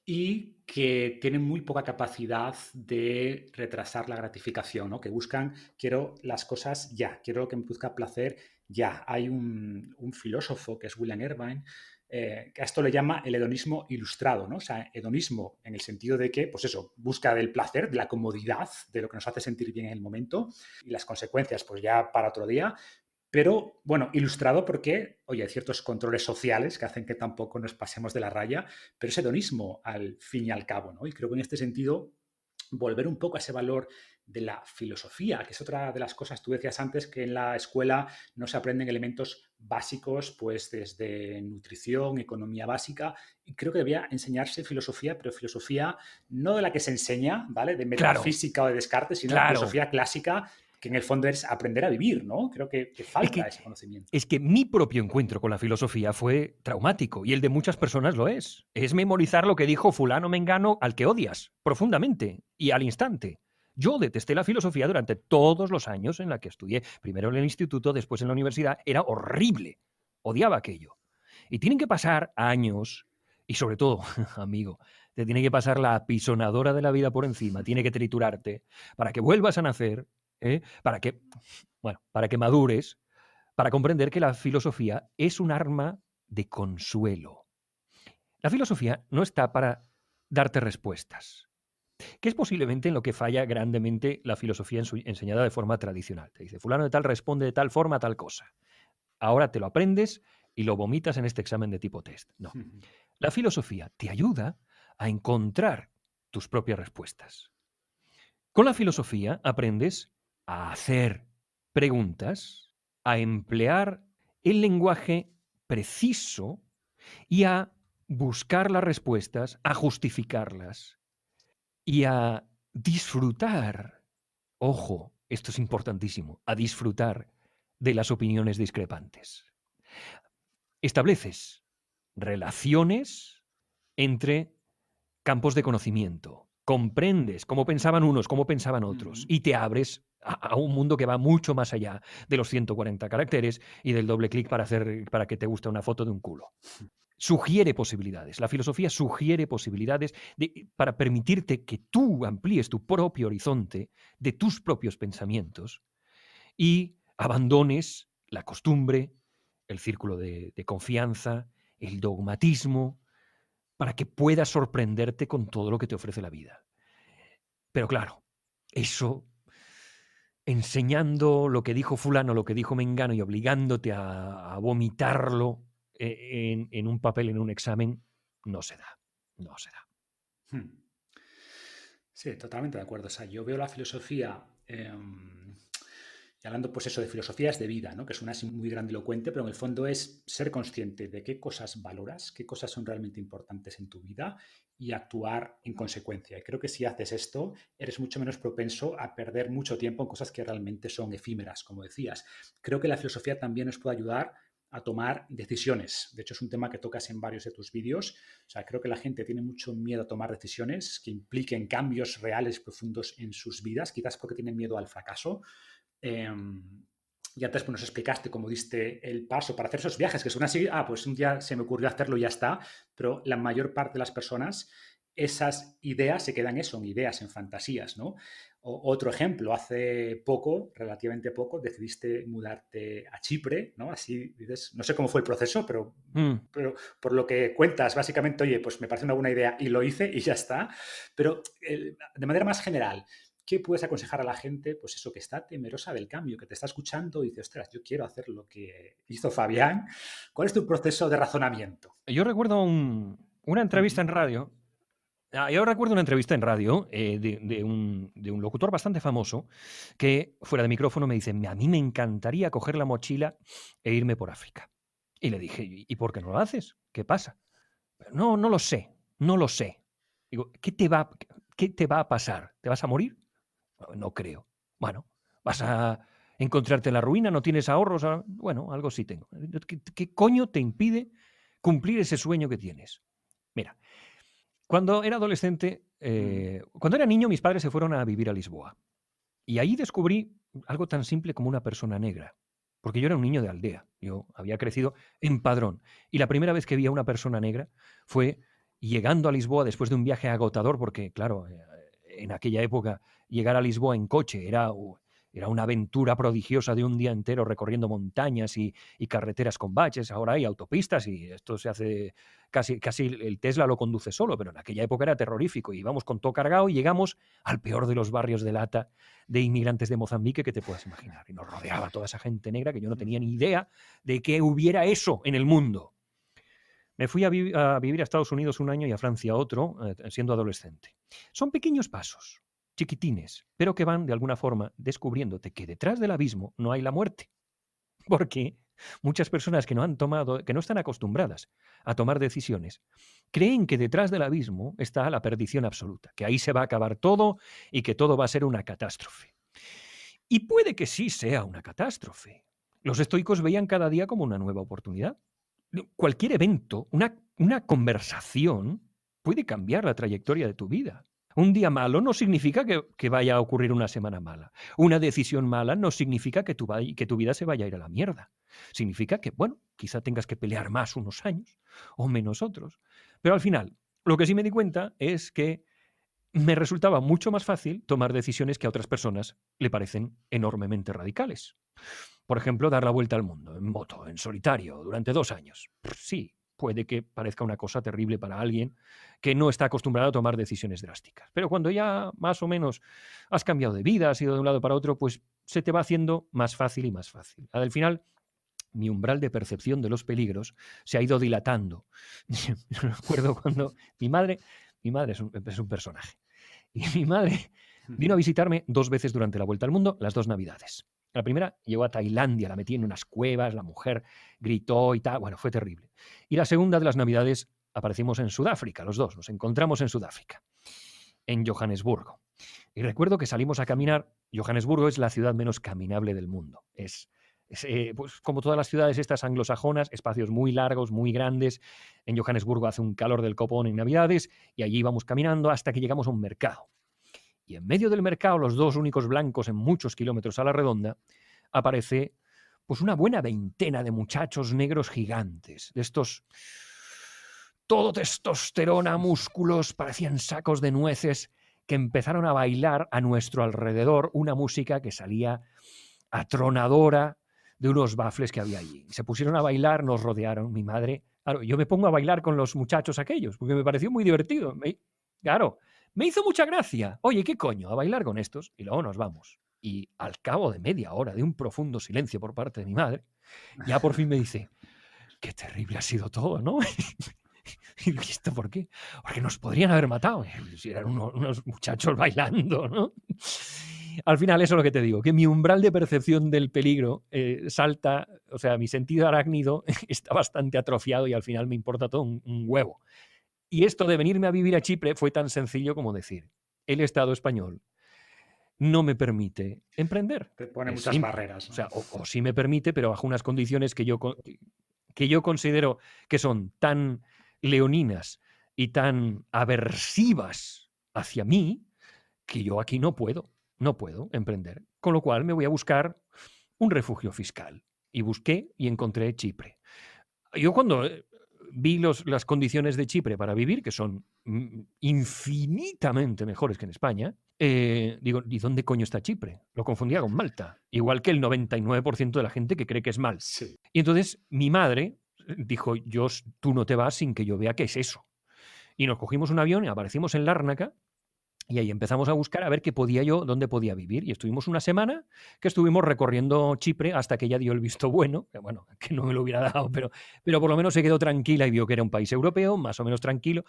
y que tienen muy poca capacidad de retrasar la gratificación, ¿no? Que buscan, quiero las cosas ya, quiero que me produzca placer ya. Hay un filósofo que es William Irvine, que a esto le llama el hedonismo ilustrado, ¿no? O sea, hedonismo en el sentido de que, pues eso, busca del placer, de la comodidad, de lo que nos hace sentir bien en el momento y las consecuencias, pues ya para otro día, pero bueno, ilustrado porque, oye, hay ciertos controles sociales que hacen que tampoco nos pasemos de la raya, pero es hedonismo al fin y al cabo, ¿no? Y creo que en este sentido volver un poco a ese valor de la filosofía, que es otra de las cosas, tú decías antes que en la escuela no se aprenden elementos básicos, pues desde nutrición, economía básica, y creo que debía enseñarse filosofía, pero filosofía no de la que se enseña, ¿vale? De Claro, metafísica o de Descartes, sino claro. filosofía clásica, que en el fondo es aprender a vivir, ¿no? Creo que Es falta que, ese conocimiento. es que mi propio encuentro con la filosofía fue traumático y el de muchas personas lo es. Es memorizar lo que dijo fulano mengano al que odias profundamente y al instante. Yo detesté la filosofía durante todos los años en la que estudié, primero en el instituto, después en la universidad. Era horrible. Odiaba aquello. Y tienen que pasar años y sobre todo, amigo, te tiene que pasar la apisonadora de la vida por encima, tiene que triturarte para que vuelvas a nacer, para que, bueno, para que madures, para comprender que la filosofía es un arma de consuelo. La filosofía no está para darte respuestas, que es posiblemente en lo que falla grandemente la filosofía enseñada de forma tradicional. Te dice, fulano de tal responde de tal forma a tal cosa. Ahora te lo aprendes y lo vomitas en este examen de tipo test. No. La filosofía te ayuda a encontrar tus propias respuestas. Con la filosofía aprendes a hacer preguntas, a emplear el lenguaje preciso y a buscar las respuestas, a justificarlas y a disfrutar, ojo, esto es importantísimo, a disfrutar de las opiniones discrepantes. Estableces relaciones entre campos de conocimiento, comprendes cómo pensaban unos, cómo pensaban otros, y te abres a un mundo que va mucho más allá de los 140 caracteres y del doble clic para que te guste una foto de un culo. Sugiere posibilidades. La filosofía sugiere posibilidades para permitirte que tú amplíes tu propio horizonte de tus propios pensamientos y abandones la costumbre, el círculo de confianza, el dogmatismo, para que puedas sorprenderte con todo lo que te ofrece la vida. Pero claro, eso enseñando lo que dijo fulano, lo que dijo mengano y obligándote a vomitarlo en un papel, en un examen, no se da, no se da. Sí, totalmente de acuerdo. O sea, yo veo la filosofía, y hablando pues eso de filosofías de vida, ¿no? Que suena así muy grandilocuente, pero en el fondo es ser consciente de qué cosas valoras, qué cosas son realmente importantes en tu vida y actuar en consecuencia. Y creo que si haces esto, eres mucho menos propenso a perder mucho tiempo en cosas que realmente son efímeras, como decías. Creo que la filosofía también nos puede ayudar a tomar decisiones. De hecho, es un tema que tocas en varios de tus vídeos. O sea, creo que la gente tiene mucho miedo a tomar decisiones que impliquen cambios reales profundos en sus vidas, quizás porque tienen miedo al fracaso. Eh, y antes pues, nos explicaste cómo diste el paso para hacer esos viajes, que son así, pues un día se me ocurrió hacerlo y ya está, pero la mayor parte de las personas, esas ideas se quedan eso, en ideas, en fantasías, ¿no? Otro ejemplo, hace poco, relativamente poco, decidiste mudarte a Chipre, ¿no? Así dices, no sé cómo fue el proceso, pero por lo que cuentas, básicamente, oye, pues me parece una buena idea y lo hice y ya está. Pero de manera más general, ¿qué puedes aconsejar a la gente, pues eso, que está temerosa del cambio, que te está escuchando y dice, ostras, yo quiero hacer lo que hizo Fabián? ¿Cuál es tu proceso de razonamiento? Yo recuerdo una entrevista en radio. Yo recuerdo una entrevista en radio de un locutor bastante famoso que, fuera de micrófono, me dice, a mí me encantaría coger la mochila e irme por África. Y le dije, ¿y por qué no lo haces? ¿Qué pasa? No, no lo sé, no lo sé. Digo, qué te va a pasar? ¿Te vas a morir? No, no creo. Bueno, vas a encontrarte en la ruina, no tienes ahorros. Bueno, algo sí tengo. ¿Qué coño te impide cumplir ese sueño que tienes? Mira, cuando era adolescente, cuando era niño, mis padres se fueron a vivir a Lisboa. Y ahí descubrí algo tan simple como una persona negra. Porque yo era un niño de aldea. Yo había crecido en Padrón. Y la primera vez que vi a una persona negra fue llegando a Lisboa después de un viaje agotador, porque, claro, en aquella época llegar a Lisboa en coche era Era una aventura prodigiosa de un día entero recorriendo montañas y carreteras con baches. Ahora hay autopistas y esto se hace casi el Tesla lo conduce solo, pero en aquella época era terrorífico. Íbamos con todo cargado y llegamos al peor de los barrios de lata de inmigrantes de Mozambique que te puedas imaginar. Y nos rodeaba toda esa gente negra que yo no tenía ni idea de que hubiera eso en el mundo. Me fui a vivir a Estados Unidos un año y a Francia otro, siendo adolescente. Son pequeños pasos, chiquitines, pero que van de alguna forma descubriéndote que detrás del abismo no hay la muerte. Porque muchas personas que no están acostumbradas a tomar decisiones, creen que detrás del abismo está la perdición absoluta, que ahí se va a acabar todo y que todo va a ser una catástrofe. Y puede que sí sea una catástrofe. Los estoicos veían cada día como una nueva oportunidad. Cualquier evento, una conversación, puede cambiar la trayectoria de tu vida. Un día malo no significa que vaya a ocurrir una semana mala. Una decisión mala no significa que tu vida se vaya a ir a la mierda. Significa que, bueno, quizá tengas que pelear más unos años o menos otros. Pero al final, lo que sí me di cuenta es que me resultaba mucho más fácil tomar decisiones que a otras personas le parecen enormemente radicales. Por ejemplo, dar la vuelta al mundo en moto, en solitario, durante 2 años. Sí, puede que parezca una cosa terrible para alguien que no está acostumbrado a tomar decisiones drásticas. Pero cuando ya más o menos has cambiado de vida, has ido de un lado para otro, pues se te va haciendo más fácil y más fácil. Al final, mi umbral de percepción de los peligros se ha ido dilatando. Yo recuerdo cuando mi madre es un personaje. Y mi madre vino a visitarme 2 veces durante la vuelta al mundo, las 2 navidades. La primera llegó a Tailandia, la metí en unas cuevas, la mujer gritó y tal, bueno, fue terrible. Y la segunda de las navidades aparecimos en Sudáfrica, los dos, nos encontramos en Sudáfrica, en Johannesburgo. Y recuerdo que salimos a caminar. Johannesburgo es la ciudad menos caminable del mundo. Pues, como todas las ciudades estas anglosajonas, espacios muy largos, muy grandes. En Johannesburgo hace un calor del copón en Navidades y allí íbamos caminando hasta que llegamos a un mercado. Y en medio del mercado, los dos únicos blancos en muchos kilómetros a la redonda, aparece pues una buena veintena de muchachos negros gigantes, de estos todo testosterona, músculos, parecían sacos de nueces, que empezaron a bailar a nuestro alrededor una música que salía atronadora de unos bafles que había allí. Se pusieron a bailar, nos rodearon, mi madre. Claro, yo me pongo a bailar con los muchachos aquellos, porque me pareció muy divertido. Claro, me hizo mucha gracia. Oye, ¿qué coño? A bailar con estos. Y luego nos vamos. Y al cabo de media hora de un profundo silencio por parte de mi madre, ya por fin me dice, qué terrible ha sido todo, ¿no? ¿Y esto por qué? Porque nos podrían haber matado. Si eran unos muchachos bailando, ¿no? Al final, eso es lo que te digo, que mi umbral de percepción del peligro salta, o sea, mi sentido arácnido está bastante atrofiado y al final me importa todo un huevo. Y esto de venirme a vivir a Chipre fue tan sencillo como decir, el Estado español no me permite emprender. Te pone Es muchas simple. barreras, O ¿no? sea, o sí me permite, pero bajo unas condiciones que yo considero que son tan leoninas y tan aversivas hacia mí que yo aquí no puedo emprender. Con lo cual me voy a buscar un refugio fiscal. Y busqué y encontré Chipre. Yo cuando vi las condiciones de Chipre para vivir, que son infinitamente mejores que en España, digo, ¿y dónde coño está Chipre? Lo confundía con Malta, igual que el 99% de la gente que cree que es Malta. Sí. Y entonces mi madre dijo, tú no te vas sin que yo vea qué es eso. Y nos cogimos un avión y aparecimos en Lárnaca. Y ahí empezamos a buscar a ver dónde podía vivir. Y estuvimos una semana que estuvimos recorriendo Chipre hasta que ella dio el visto bueno, que bueno, que no me lo hubiera dado, pero por lo menos se quedó tranquila y vio que era un país europeo, más o menos tranquilo,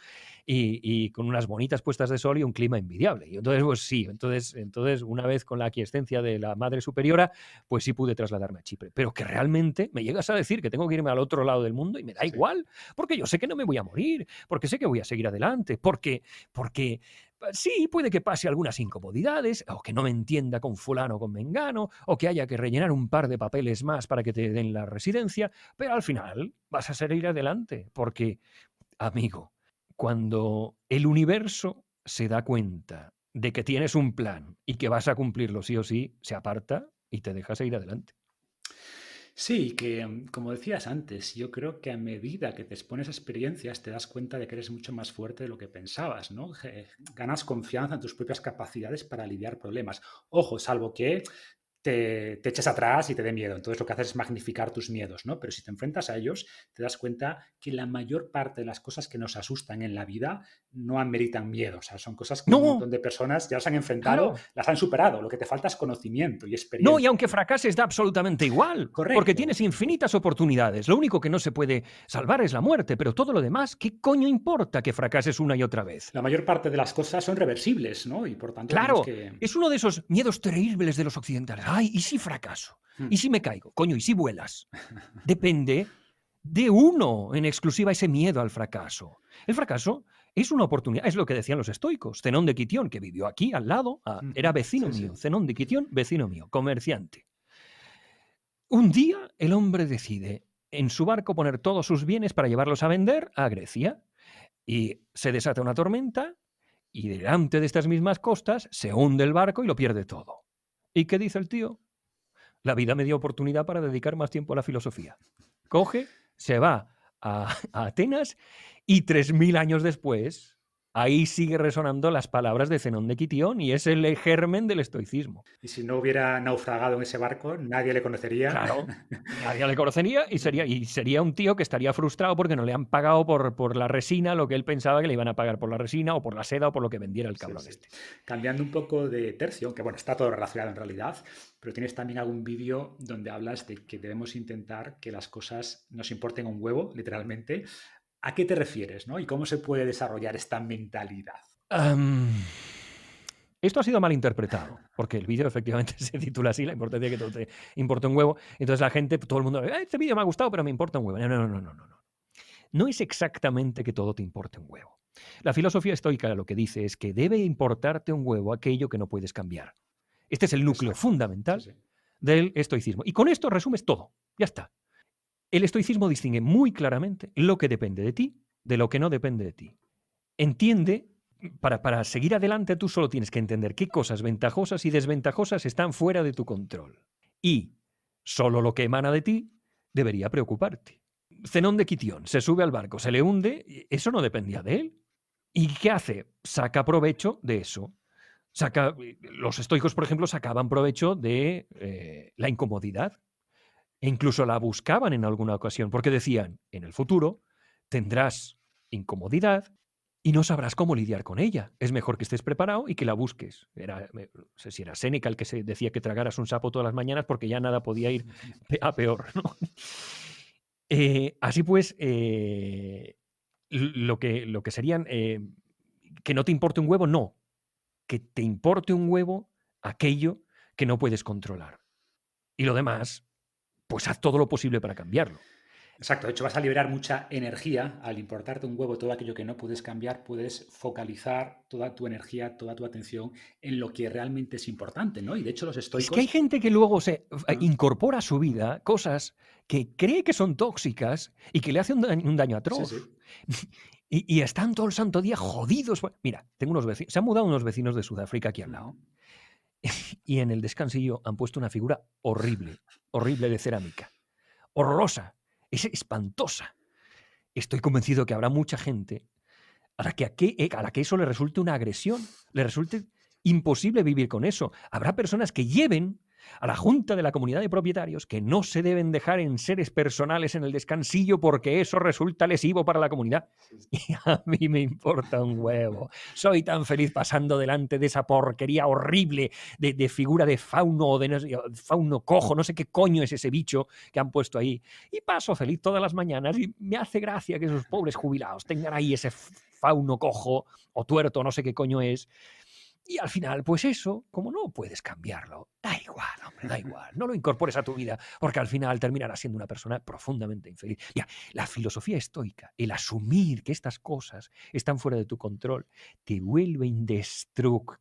y con unas bonitas puestas de sol y un clima envidiable. Y entonces, pues sí, entonces una vez con la aquiescencia de la Madre Superiora, pues sí pude trasladarme a Chipre. Pero que realmente me llegas a decir que tengo que irme al otro lado del mundo y me da igual, porque yo sé que no me voy a morir, porque sé que voy a seguir adelante, porque sí, puede que pase algunas incomodidades, o que no me entienda con fulano o con mengano, o que haya que rellenar un par de papeles más para que te den la residencia, pero al final vas a seguir adelante, porque, amigo, cuando el universo se da cuenta de que tienes un plan y que vas a cumplirlo sí o sí, se aparta y te deja seguir adelante. Sí, que como decías antes, yo creo que a medida que te expones a experiencias te das cuenta de que eres mucho más fuerte de lo que pensabas, ¿no? Ganas confianza en tus propias capacidades para lidiar problemas. Ojo, salvo que te eches atrás y te dé miedo. Entonces lo que haces es magnificar tus miedos, ¿no? Pero si te enfrentas a ellos, te das cuenta que la mayor parte de las cosas que nos asustan en la vida no ameritan miedo. O sea, son cosas que un montón No, de personas ya se han enfrentado, claro. las han superado. Lo que te falta es conocimiento y No, y experiencia. aunque fracases da absolutamente igual, porque Correcto. tienes infinitas oportunidades. Lo único que no se puede salvar es la muerte, pero todo lo demás, ¿qué coño importa que fracases una y otra vez? La mayor parte de las cosas son reversibles, ¿no? Y por tanto tenemos Claro, que... es uno de esos miedos terribles de los occidentales. Ay, ¿y si fracaso? Hmm. ¿Y si me caigo? Coño, ¿y si vuelas? Depende de uno en exclusiva ese miedo al fracaso. El fracaso es una oportunidad, es lo que decían los estoicos. Zenón de Quitión, que vivió aquí al lado, era vecino Sí, mío. sí. Zenón de Quitión, vecino mío, comerciante. Un día el hombre decide en su barco poner todos sus bienes para llevarlos a vender a Grecia y se desata una tormenta y delante de estas mismas costas se hunde el barco y lo pierde todo. ¿Y qué dice el tío? La vida me dio oportunidad para dedicar más tiempo a la filosofía. Coge, se va a Atenas y 3000 años después, ahí sigue resonando las palabras de Zenón de Quitión y es el germen del estoicismo. Y si no hubiera naufragado en ese barco, nadie le conocería. Claro, nadie le conocería y sería un tío que estaría frustrado porque no le han pagado por la resina lo que él pensaba que le iban a pagar por la resina o por la seda o por lo que vendiera el Sí, cabrón sí. este. Cambiando un poco de tercio, que bueno, está todo relacionado en realidad, pero tienes también algún vídeo donde hablas de que debemos intentar que las cosas nos importen un huevo, literalmente. ¿A qué te refieres, no? ¿Y cómo se puede desarrollar esta mentalidad? Esto ha sido mal interpretado, porque el vídeo efectivamente se titula así, la importancia de que todo te importa un huevo. Entonces la gente, todo el mundo, este vídeo me ha gustado, pero me importa un huevo. No, no, no, no, no, no. No es exactamente que todo te importe un huevo. La filosofía estoica lo que dice es que debe importarte un huevo aquello que no puedes cambiar. Este es el núcleo Exacto. Sí, fundamental sí. del estoicismo. Y con esto resumes todo. Ya está. El estoicismo distingue muy claramente lo que depende de ti de lo que no depende de ti. Entiende, para seguir adelante tú solo tienes que entender qué cosas ventajosas y desventajosas están fuera de tu control. Y solo lo que emana de ti debería preocuparte. Zenón de Quitión se sube al barco, se le hunde, eso no dependía de él. ¿Y qué hace? Saca provecho de eso. Los estoicos, por ejemplo, sacaban provecho de la incomodidad e incluso la buscaban en alguna ocasión, porque decían, en el futuro tendrás incomodidad y no sabrás cómo lidiar con ella. Es mejor que estés preparado y que la busques. No sé si era Séneca el que se decía que tragaras un sapo todas las mañanas porque ya nada podía ir a peor, ¿no? Así pues, lo que serían que no te importe un huevo, no. Que te importe un huevo aquello que no puedes controlar. Y lo demás, pues haz todo lo posible para cambiarlo. Exacto, de hecho vas a liberar mucha energía al importarte un huevo todo aquello que no puedes cambiar, puedes focalizar toda tu energía, toda tu atención en lo que realmente es importante, ¿no? Y de hecho los Es que hay estoicos... gente que luego se Ah, incorpora a su vida cosas que cree que son tóxicas y que le hacen un daño sí, atroz. sí. Y están todo el santo día jodidos. Mira, tengo unos vecinos, se han mudado unos vecinos de Sudáfrica aquí al Ujú. lado. Y en el descansillo han puesto una figura horrible, horrible de cerámica. Horrorosa, es espantosa. Estoy convencido que habrá mucha gente a la que eso le resulte una agresión, le resulte imposible vivir con eso. Habrá personas que lleven a la junta de la comunidad de propietarios que no se deben dejar en seres personales en el descansillo porque eso resulta lesivo para la comunidad. Y a mí me importa un huevo. Soy tan feliz pasando delante de esa porquería horrible de figura de fauno o de fauno cojo, no sé qué coño es ese bicho que han puesto ahí. Y paso feliz todas las mañanas y me hace gracia que esos pobres jubilados tengan ahí ese fauno cojo o tuerto, no sé qué coño es. Y al final, pues eso, como no puedes cambiarlo, da igual, hombre, da igual. No lo incorpores a tu vida, porque al final terminarás siendo una persona profundamente infeliz. Mira, la filosofía estoica, el asumir que estas cosas están fuera de tu control, te vuelve indestructible,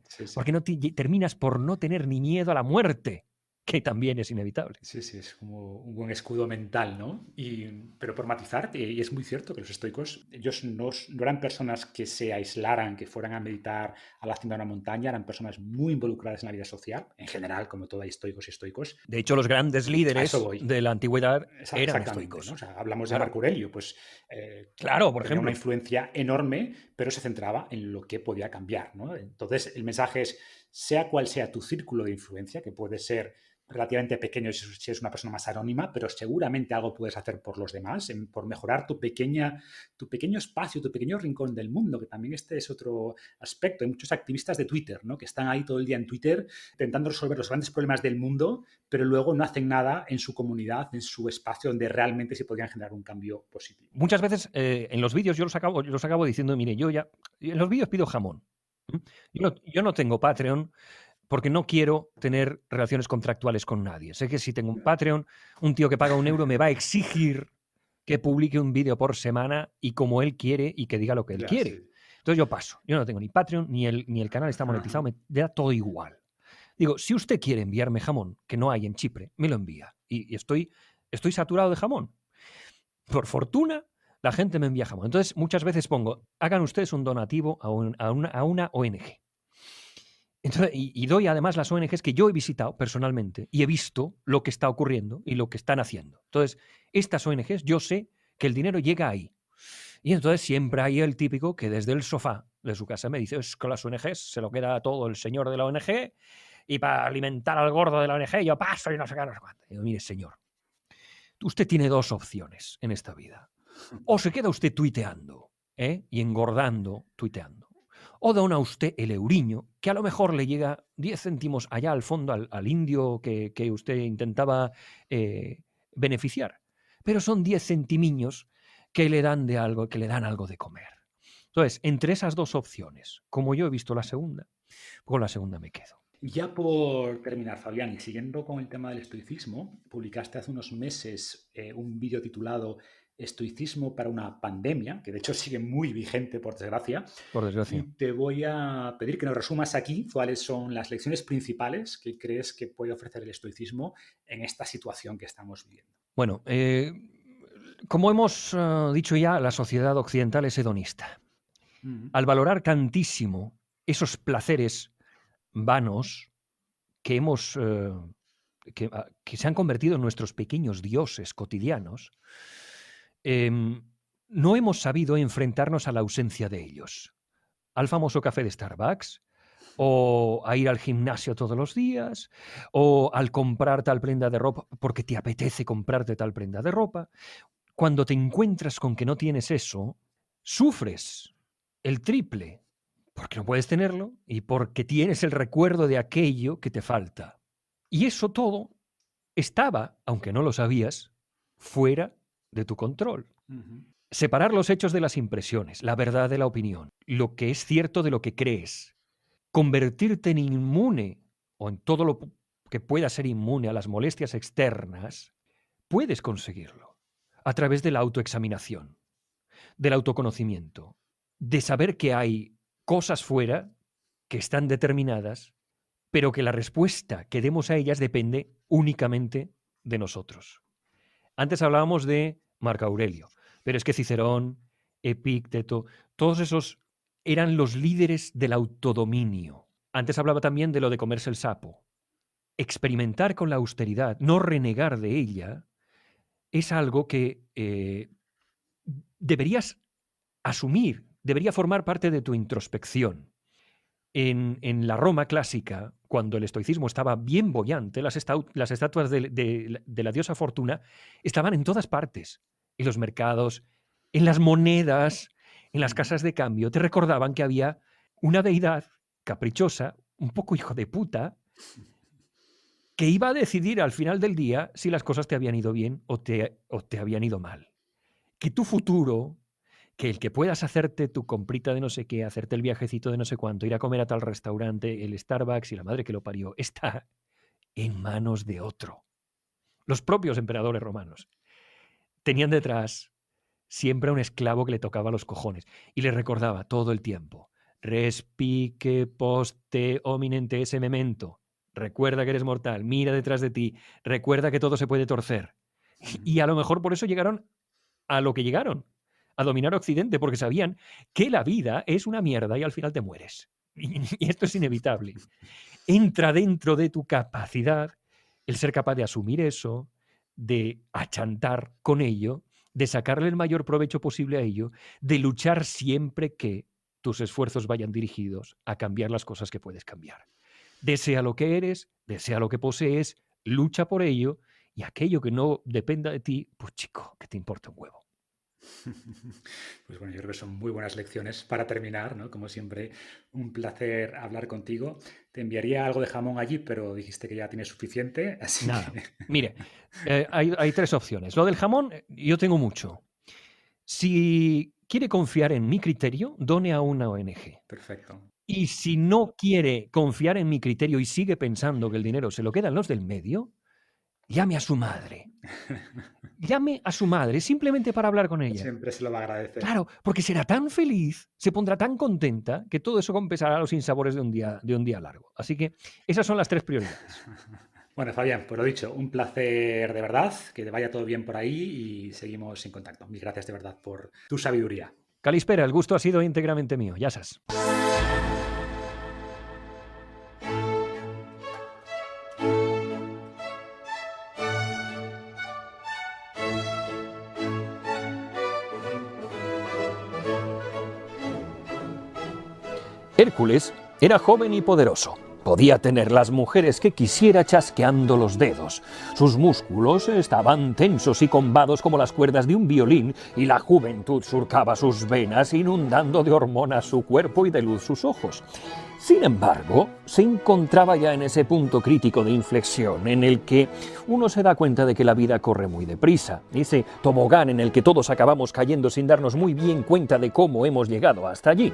Sí, sí. porque no terminas por no tener ni miedo a la muerte, que también es inevitable. Sí, sí, es como un buen escudo mental, ¿no? Pero por matizar, y es muy cierto que los estoicos, ellos no eran personas que se aislaran, que fueran a meditar a la cima de una montaña, eran personas muy involucradas en la vida social, en general, como todo hay estoicos y estoicos. De hecho, los grandes A eso líderes voy. de la antigüedad eran Exactamente, ¿no? O estoicos. sea, hablamos de Claro, Marco Aurelio, pues claro, por tenía una ejemplo. influencia enorme, pero se centraba en lo que podía cambiar, ¿no? Entonces, el mensaje es, sea cual sea tu círculo de influencia, que puede ser relativamente pequeño si eres una persona más anónima, pero seguramente algo puedes hacer por los demás, por mejorar tu pequeño espacio, tu pequeño rincón del mundo, que también este es otro aspecto. Hay muchos activistas de Twitter, ¿no?, que están ahí todo el día en Twitter intentando resolver los grandes problemas del mundo, pero luego no hacen nada en su comunidad, en su espacio, donde realmente se podrían generar un cambio positivo. Muchas veces en los vídeos yo los acabo diciendo, mire, en los vídeos pido jamón. Yo no tengo Patreon porque no quiero tener relaciones contractuales con nadie. Sé que si tengo un Patreon, un tío que paga €1 me va a exigir que publique un vídeo por semana y como él quiere y que diga lo que él quiere. Sí. Entonces yo paso. Yo no tengo ni Patreon, ni el canal está monetizado, me da todo igual. Digo, si usted quiere enviarme jamón, que no hay en Chipre, me lo envía. Y estoy saturado de jamón. Por fortuna, la gente me envía jamón. Entonces, muchas veces pongo, hagan ustedes un donativo a una ONG. Entonces, y doy además las ONGs que yo he visitado personalmente y he visto lo que está ocurriendo y lo que están haciendo. Entonces, estas ONGs, yo sé que el dinero llega ahí. Y entonces siempre hay el típico que desde el sofá de su casa me dice, es que las ONGs se lo queda todo el señor de la ONG y para alimentar al gordo de la ONG yo paso y no sé qué, no sé cuánto. Y digo, mire, señor, usted tiene dos opciones en esta vida. O se queda usted tuiteando y engordando tuiteando. O dona usted el euriño, que a lo mejor le llega 10 céntimos allá al fondo al indio que usted intentaba beneficiar. Pero son 10 centimiños que le dan algo de comer. Entonces, entre esas dos opciones, como yo he visto la segunda, con la segunda me quedo. Ya por terminar, Fabián, y siguiendo con el tema del estoicismo, publicaste hace unos meses un vídeo titulado Estoicismo para una pandemia, que de hecho sigue muy vigente, por desgracia. Por desgracia. Y te voy a pedir que nos resumas aquí cuáles son las lecciones principales que crees que puede ofrecer el estoicismo en esta situación que estamos viviendo. Bueno, como hemos dicho ya, la sociedad occidental es hedonista. Al valorar tantísimo esos placeres vanos que que se han convertido en nuestros pequeños dioses cotidianos, no hemos sabido enfrentarnos a la ausencia de ellos. Al famoso café de Starbucks, o a ir al gimnasio todos los días, o al comprar tal prenda de ropa porque te apetece comprarte tal prenda de ropa. Cuando te encuentras con que no tienes eso, sufres el triple, porque no puedes tenerlo y porque tienes el recuerdo de aquello que te falta. Y eso todo estaba, aunque no lo sabías, fuera de tu control. Separar los hechos de las impresiones, la verdad de la opinión, lo que es cierto de lo que crees, convertirte en inmune o en todo lo que pueda ser inmune a las molestias externas, puedes conseguirlo a través de la autoexaminación, del autoconocimiento, de saber que hay cosas fuera que están determinadas, pero que la respuesta que demos a ellas depende únicamente de nosotros. Antes hablábamos de Marco Aurelio, pero es que Cicerón, Epícteto, todos esos eran los líderes del autodominio. Antes hablaba también de lo de comerse el sapo. Experimentar con la austeridad, no renegar de ella, es algo que deberías asumir, debería formar parte de tu introspección. En la Roma clásica, cuando el estoicismo estaba bien boyante, las estatuas de la diosa Fortuna estaban en todas partes, en los mercados, en las monedas, en las casas de cambio. Te recordaban que había una deidad caprichosa, un poco hijo de puta, que iba a decidir al final del día si las cosas te habían ido bien o te habían ido mal. Que tu futuro, que el que puedas hacerte tu comprita de no sé qué, hacerte el viajecito de no sé cuánto, ir a comer a tal restaurante, el Starbucks y la madre que lo parió, está en manos de otro. Los propios emperadores romanos tenían detrás siempre a un esclavo que le tocaba los cojones y le recordaba todo el tiempo: respique poste hominente esse memento. Recuerda que eres mortal, mira detrás de ti, recuerda que todo se puede torcer. Y a lo mejor por eso llegaron a lo que llegaron, a dominar Occidente, porque sabían que la vida es una mierda y al final te mueres. Y esto es inevitable. Entra dentro de tu capacidad el ser capaz de asumir eso, de achantar con ello, de sacarle el mayor provecho posible a ello, de luchar siempre que tus esfuerzos vayan dirigidos a cambiar las cosas que puedes cambiar. Desea lo que eres, desea lo que posees, lucha por ello, y aquello que no dependa de ti, pues chico, que te importa un huevo. Pues bueno, yo creo que son muy buenas lecciones para terminar, ¿no? Como siempre, un placer hablar contigo. Te enviaría algo de jamón allí, pero dijiste que ya tienes suficiente, así Nada, que mire, hay tres opciones. Lo del jamón, yo tengo mucho. Si quiere confiar en mi criterio, done a una ONG. perfecto. Y si no quiere confiar en mi criterio y sigue pensando que el dinero se lo quedan los del medio, llame a su madre. Llame a su madre simplemente para hablar con ella. Siempre se lo va a agradecer. Claro, porque será tan feliz, se pondrá tan contenta, que todo eso compensará los sinsabores de un día largo. Así que esas son las tres prioridades. Bueno, Fabián, pues lo dicho, un placer de verdad, que te vaya todo bien por ahí y seguimos en contacto. Mil gracias de verdad por tu sabiduría. Calispera, el gusto ha sido íntegramente mío, ya sabes. Hércules era joven y poderoso. Podía tener las mujeres que quisiera chasqueando los dedos. Sus músculos estaban tensos y combados como las cuerdas de un violín, y la juventud surcaba sus venas, inundando de hormonas su cuerpo y de luz sus ojos. Sin embargo, se encontraba ya en ese punto crítico de inflexión en el que uno se da cuenta de que la vida corre muy deprisa, ese tobogán en el que todos acabamos cayendo sin darnos muy bien cuenta de cómo hemos llegado hasta allí.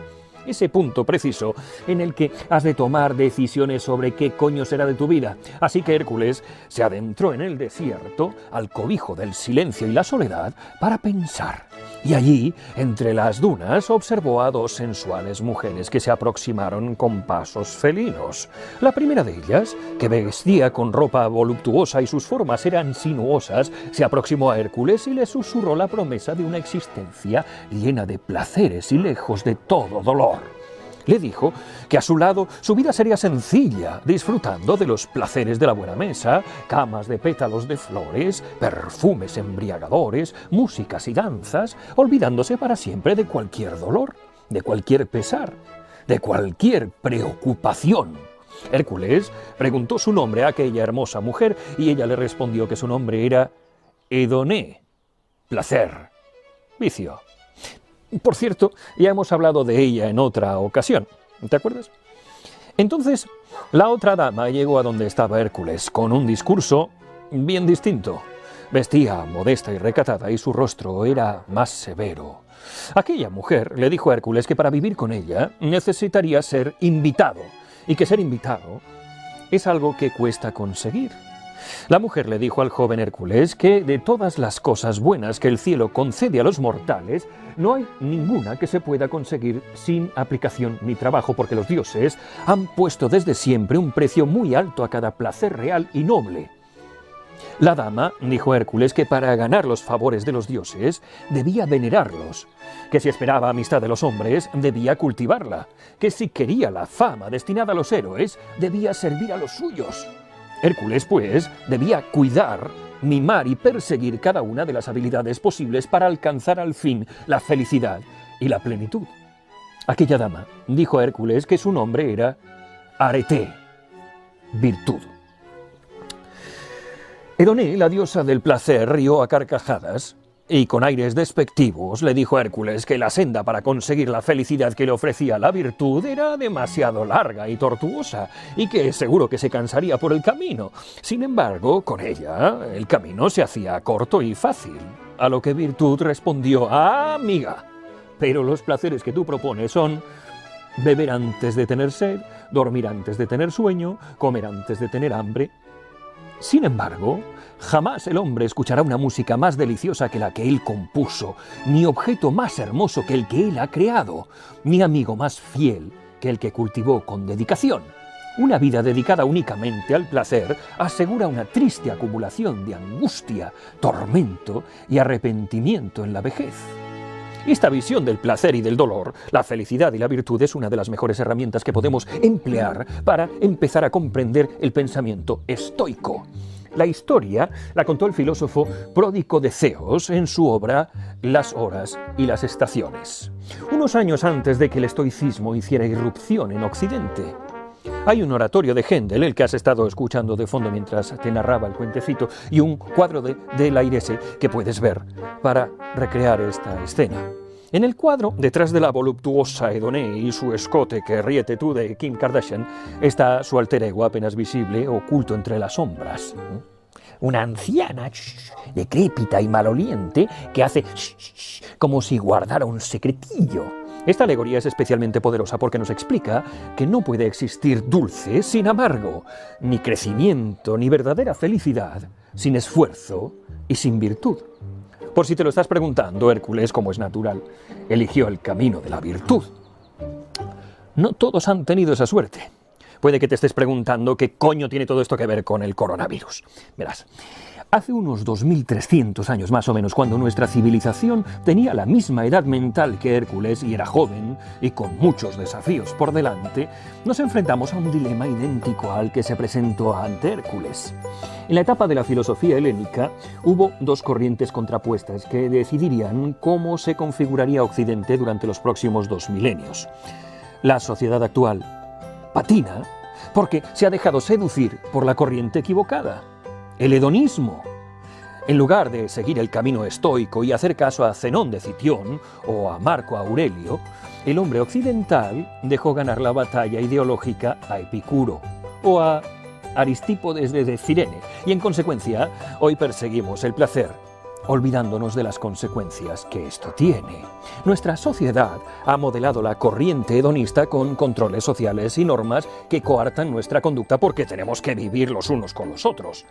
Ese punto preciso en el que has de tomar decisiones sobre qué coño será de tu vida. Así que Hércules se adentró en el desierto, al cobijo del silencio y la soledad, para pensar. Y allí, entre las dunas, observó a dos sensuales mujeres que se aproximaron con pasos felinos. La primera de ellas, que vestía con ropa voluptuosa y sus formas eran sinuosas, se aproximó a Hércules y le susurró la promesa de una existencia llena de placeres y lejos de todo dolor. Le dijo que a su lado su vida sería sencilla, disfrutando de los placeres de la buena mesa, camas de pétalos de flores, perfumes embriagadores, músicas y danzas, olvidándose para siempre de cualquier dolor, de cualquier pesar, de cualquier preocupación. Hércules preguntó su nombre a aquella hermosa mujer y ella le respondió que su nombre era Edoné, placer, vicio. Por cierto, ya hemos hablado de ella en otra ocasión, ¿te acuerdas? Entonces, la otra dama llegó a donde estaba Hércules con un discurso bien distinto. Vestía modesta y recatada y su rostro era más severo. Aquella mujer le dijo a Hércules que para vivir con ella necesitaría ser invitado, y que ser invitado es algo que cuesta conseguir. La mujer le dijo al joven Hércules que de todas las cosas buenas que el cielo concede a los mortales, no hay ninguna que se pueda conseguir sin aplicación ni trabajo, porque los dioses han puesto desde siempre un precio muy alto a cada placer real y noble. La dama dijo a Hércules que para ganar los favores de los dioses debía venerarlos, que si esperaba amistad de los hombres debía cultivarla, que si quería la fama destinada a los héroes debía servir a los suyos. Hércules, pues, debía cuidar, mimar y perseguir cada una de las habilidades posibles para alcanzar al fin la felicidad y la plenitud. Aquella dama dijo a Hércules que su nombre era Arete, virtud. Edoné, la diosa del placer, rió a carcajadas y con aires despectivos le dijo a Hércules que la senda para conseguir la felicidad que le ofrecía la virtud era demasiado larga y tortuosa, y que seguro que se cansaría por el camino. Sin embargo, con ella, el camino se hacía corto y fácil. A lo que virtud respondió: «Ah, amiga, pero los placeres que tú propones son beber antes de tener sed, dormir antes de tener sueño, comer antes de tener hambre». Sin embargo, jamás el hombre escuchará una música más deliciosa que la que él compuso, ni objeto más hermoso que el que él ha creado, ni amigo más fiel que el que cultivó con dedicación. Una vida dedicada únicamente al placer asegura una triste acumulación de angustia, tormento y arrepentimiento en la vejez. Esta visión del placer y del dolor, la felicidad y la virtud es una de las mejores herramientas que podemos emplear para empezar a comprender el pensamiento estoico. La historia la contó el filósofo Pródico de Ceos en su obra Las horas y las estaciones, unos años antes de que el estoicismo hiciera irrupción en Occidente. Hay un oratorio de Händel, el que has estado escuchando de fondo mientras te narraba el cuentecito, y un cuadro de Lairese que puedes ver para recrear esta escena. En el cuadro, detrás de la voluptuosa Edoné y su escote que ríete tú de Kim Kardashian, está su alter ego apenas visible, oculto entre las sombras. Una anciana, decrépita y maloliente, que hace como si guardara un secretillo. Esta alegoría es especialmente poderosa porque nos explica que no puede existir dulce sin amargo, ni crecimiento, ni verdadera felicidad sin esfuerzo y sin virtud. Por si te lo estás preguntando, Hércules, como es natural, eligió el camino de la virtud. No todos han tenido esa suerte. Puede que te estés preguntando qué coño tiene todo esto que ver con el coronavirus. Verás, hace unos 2300 años más o menos, cuando nuestra civilización tenía la misma edad mental que Hércules y era joven y con muchos desafíos por delante, nos enfrentamos a un dilema idéntico al que se presentó ante Hércules. En la etapa de la filosofía helénica hubo dos corrientes contrapuestas que decidirían cómo se configuraría Occidente durante los próximos 2 milenios. La sociedad actual patina porque se ha dejado seducir por la corriente equivocada, el hedonismo. En lugar de seguir el camino estoico y hacer caso a Zenón de Citión o a Marco Aurelio, el hombre occidental dejó ganar la batalla ideológica a Epicuro o a Aristípodes de Cirene, y en consecuencia hoy perseguimos el placer, olvidándonos de las consecuencias que esto tiene. Nuestra sociedad ha modelado la corriente hedonista con controles sociales y normas que coartan nuestra conducta porque tenemos que vivir los unos con los otros.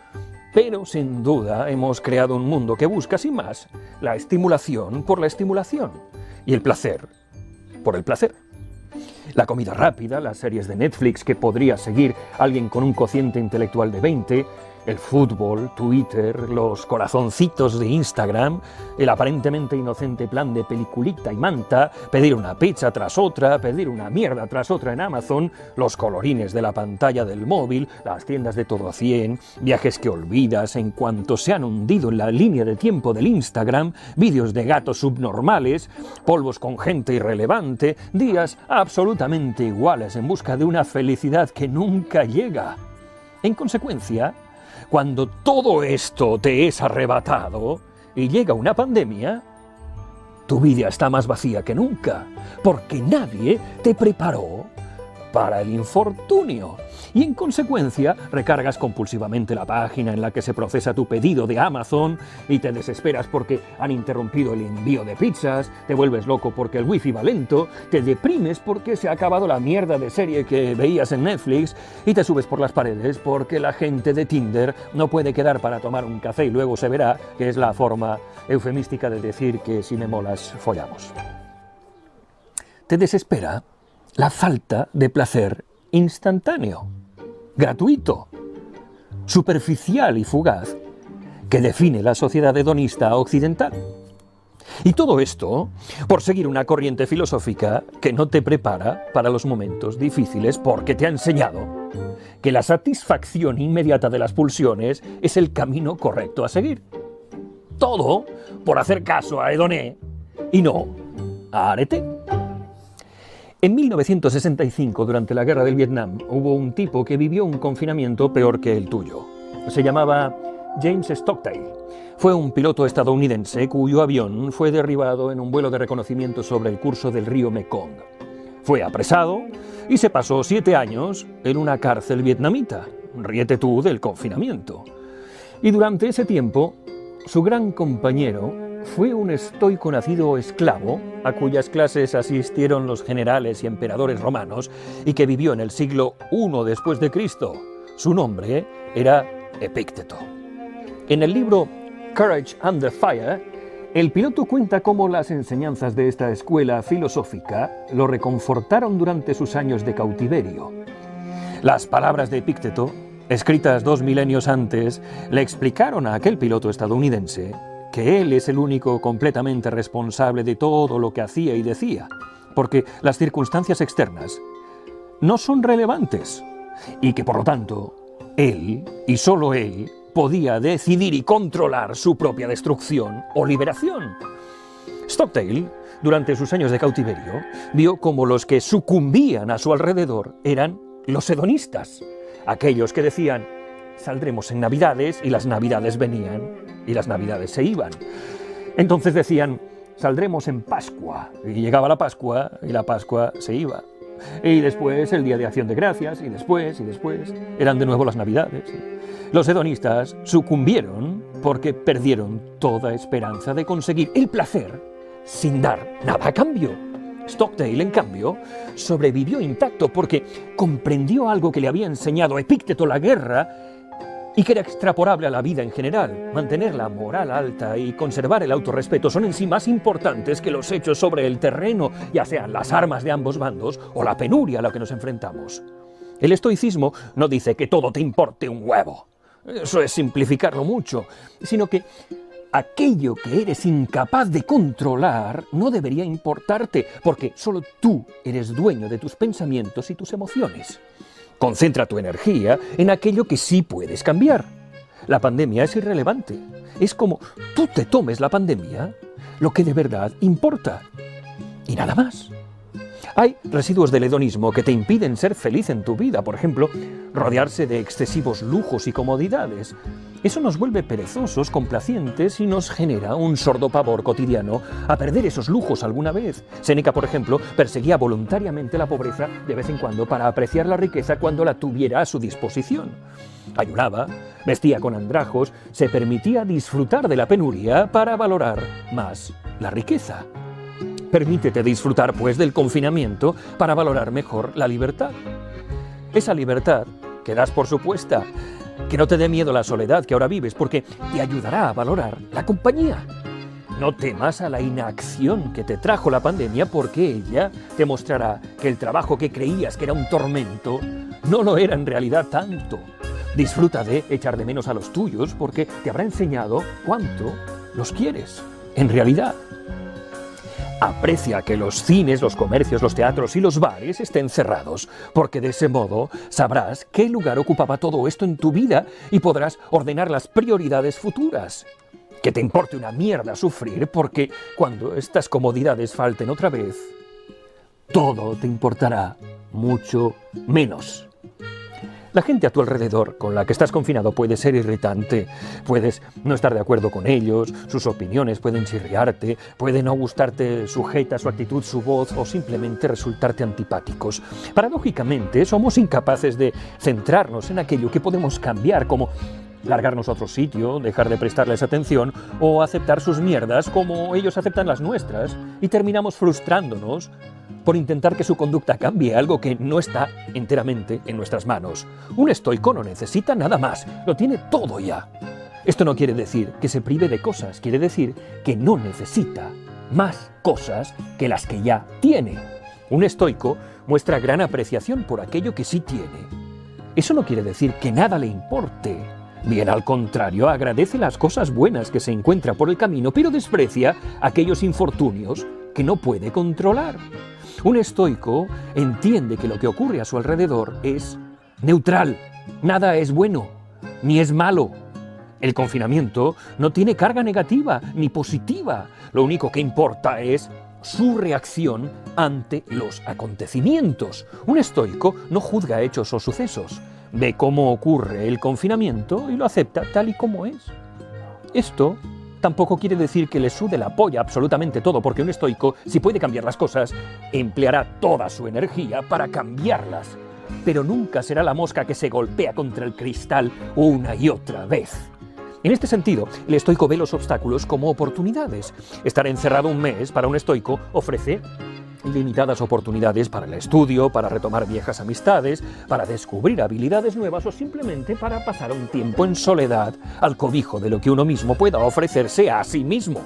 Pero sin duda hemos creado un mundo que busca, sin más, la estimulación por la estimulación y el placer por el placer. La comida rápida, las series de Netflix que podría seguir alguien con un cociente intelectual de 20, el fútbol, Twitter, los corazoncitos de Instagram, el aparentemente inocente plan de peliculita y manta, pedir una pizza tras otra, pedir una mierda tras otra en Amazon, los colorines de la pantalla del móvil, las tiendas de todo a 100, viajes que olvidas en cuanto se han hundido en la línea de tiempo del Instagram, vídeos de gatos subnormales, polvos con gente irrelevante, días absolutamente iguales en busca de una felicidad que nunca llega. En consecuencia, cuando todo esto te es arrebatado y llega una pandemia, tu vida está más vacía que nunca, porque nadie te preparó para el infortunio. Y en consecuencia recargas compulsivamente la página en la que se procesa tu pedido de Amazon y te desesperas porque han interrumpido el envío de pizzas, te vuelves loco porque el wifi va lento, te deprimes porque se ha acabado la mierda de serie que veías en Netflix y te subes por las paredes porque la gente de Tinder no puede quedar para tomar un café y luego se verá, que es la forma eufemística de decir que si me molas, follamos. Te desespera la falta de placer instantáneo, gratuito, superficial y fugaz que define la sociedad hedonista occidental. Y todo esto por seguir una corriente filosófica que no te prepara para los momentos difíciles porque te ha enseñado que la satisfacción inmediata de las pulsiones es el camino correcto a seguir. Todo por hacer caso a Edoné y no a Arete. En 1965, durante la Guerra del Vietnam, hubo un tipo que vivió un confinamiento peor que el tuyo. Se llamaba James Stockdale. Fue un piloto estadounidense cuyo avión fue derribado en un vuelo de reconocimiento sobre el curso del río Mekong. Fue apresado y se pasó 7 años en una cárcel vietnamita. Ríete tú del confinamiento. Y durante ese tiempo, su gran compañero fue un estoico nacido esclavo, a cuyas clases asistieron los generales y emperadores romanos, y que vivió en el siglo I después de Cristo. Su nombre era Epícteto. En el libro Courage Under Fire, el piloto cuenta cómo las enseñanzas de esta escuela filosófica lo reconfortaron durante sus años de cautiverio. Las palabras de Epícteto, escritas 2 milenios antes, le explicaron a aquel piloto estadounidense que él es el único completamente responsable de todo lo que hacía y decía, porque las circunstancias externas no son relevantes y que por lo tanto él, y solo él, podía decidir y controlar su propia destrucción o liberación. Stockdale, durante sus años de cautiverio, vio cómo los que sucumbían a su alrededor eran los hedonistas, aquellos que decían, saldremos en Navidades, y las Navidades venían y las Navidades se iban. Entonces decían, saldremos en Pascua, y llegaba la Pascua y la Pascua se iba. Y después el Día de Acción de Gracias, y después, eran de nuevo las Navidades. Los hedonistas sucumbieron porque perdieron toda esperanza de conseguir el placer sin dar nada a cambio. Stockdale, en cambio, sobrevivió intacto porque comprendió algo que le había enseñado Epícteto la guerra y que era extrapolable a la vida en general. Mantener la moral alta y conservar el autorrespeto son en sí más importantes que los hechos sobre el terreno, ya sean las armas de ambos bandos o la penuria a la que nos enfrentamos. El estoicismo no dice que todo te importe un huevo. Eso es simplificarlo mucho, sino que aquello que eres incapaz de controlar no debería importarte, porque solo tú eres dueño de tus pensamientos y tus emociones. Concentra tu energía en aquello que sí puedes cambiar. La pandemia es irrelevante. Es como tú te tomes la pandemia, lo que de verdad importa. Y nada más. Hay residuos del hedonismo que te impiden ser feliz en tu vida. Por ejemplo, rodearse de excesivos lujos y comodidades. Eso nos vuelve perezosos, complacientes y nos genera un sordo pavor cotidiano a perder esos lujos alguna vez. Séneca, por ejemplo, perseguía voluntariamente la pobreza de vez en cuando para apreciar la riqueza cuando la tuviera a su disposición. Ayunaba, vestía con andrajos, se permitía disfrutar de la penuria para valorar más la riqueza. Permítete disfrutar, pues, del confinamiento para valorar mejor la libertad. Esa libertad que das por supuesta, que no te dé miedo la soledad que ahora vives, porque te ayudará a valorar la compañía. No temas a la inacción que te trajo la pandemia, porque ella te mostrará que el trabajo que creías que era un tormento no lo era en realidad tanto. Disfruta de echar de menos a los tuyos, porque te habrá enseñado cuánto los quieres en realidad. Aprecia que los cines, los comercios, los teatros y los bares estén cerrados, porque de ese modo sabrás qué lugar ocupaba todo esto en tu vida y podrás ordenar las prioridades futuras. Que te importe una mierda sufrir, porque cuando estas comodidades falten otra vez, todo te importará mucho menos. La gente a tu alrededor con la que estás confinado puede ser irritante, puedes no estar de acuerdo con ellos, sus opiniones pueden chirriarte, puede no gustarte su jeta, su actitud, su voz o simplemente resultarte antipáticos. Paradójicamente, somos incapaces de centrarnos en aquello que podemos cambiar, como largarnos a otro sitio, dejar de prestarles atención o aceptar sus mierdas como ellos aceptan las nuestras, y terminamos frustrándonos por intentar que su conducta cambie, algo que no está enteramente en nuestras manos. Un estoico no necesita nada más, lo tiene todo ya. Esto no quiere decir que se prive de cosas, quiere decir que no necesita más cosas que las que ya tiene. Un estoico muestra gran apreciación por aquello que sí tiene. Eso no quiere decir que nada le importe. Bien al contrario, agradece las cosas buenas que se encuentra por el camino, pero desprecia aquellos infortunios que no puede controlar. Un estoico entiende que lo que ocurre a su alrededor es neutral. Nada es bueno, ni es malo. El confinamiento no tiene carga negativa ni positiva. Lo único que importa es su reacción ante los acontecimientos. Un estoico no juzga hechos o sucesos. Ve cómo ocurre el confinamiento y lo acepta tal y como es. Esto tampoco quiere decir que le sude la polla absolutamente todo, porque un estoico, si puede cambiar las cosas, empleará toda su energía para cambiarlas. Pero nunca será la mosca que se golpea contra el cristal una y otra vez. En este sentido, el estoico ve los obstáculos como oportunidades. Estar encerrado un mes para un estoico ofrece limitadas oportunidades para el estudio, para retomar viejas amistades, para descubrir habilidades nuevas o simplemente para pasar un tiempo en soledad al cobijo de lo que uno mismo pueda ofrecerse a sí mismo.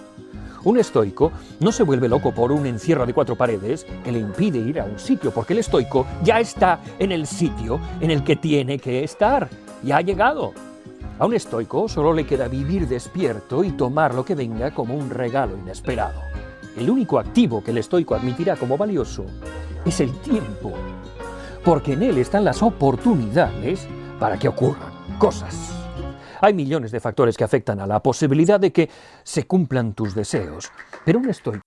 Un estoico no se vuelve loco por un encierro de 4 paredes que le impide ir a un sitio, porque el estoico ya está en el sitio en el que tiene que estar, ya ha llegado. A un estoico solo le queda vivir despierto y tomar lo que venga como un regalo inesperado. El único activo que el estoico admitirá como valioso es el tiempo, porque en él están las oportunidades para que ocurran cosas. Hay millones de factores que afectan a la posibilidad de que se cumplan tus deseos, pero un estoico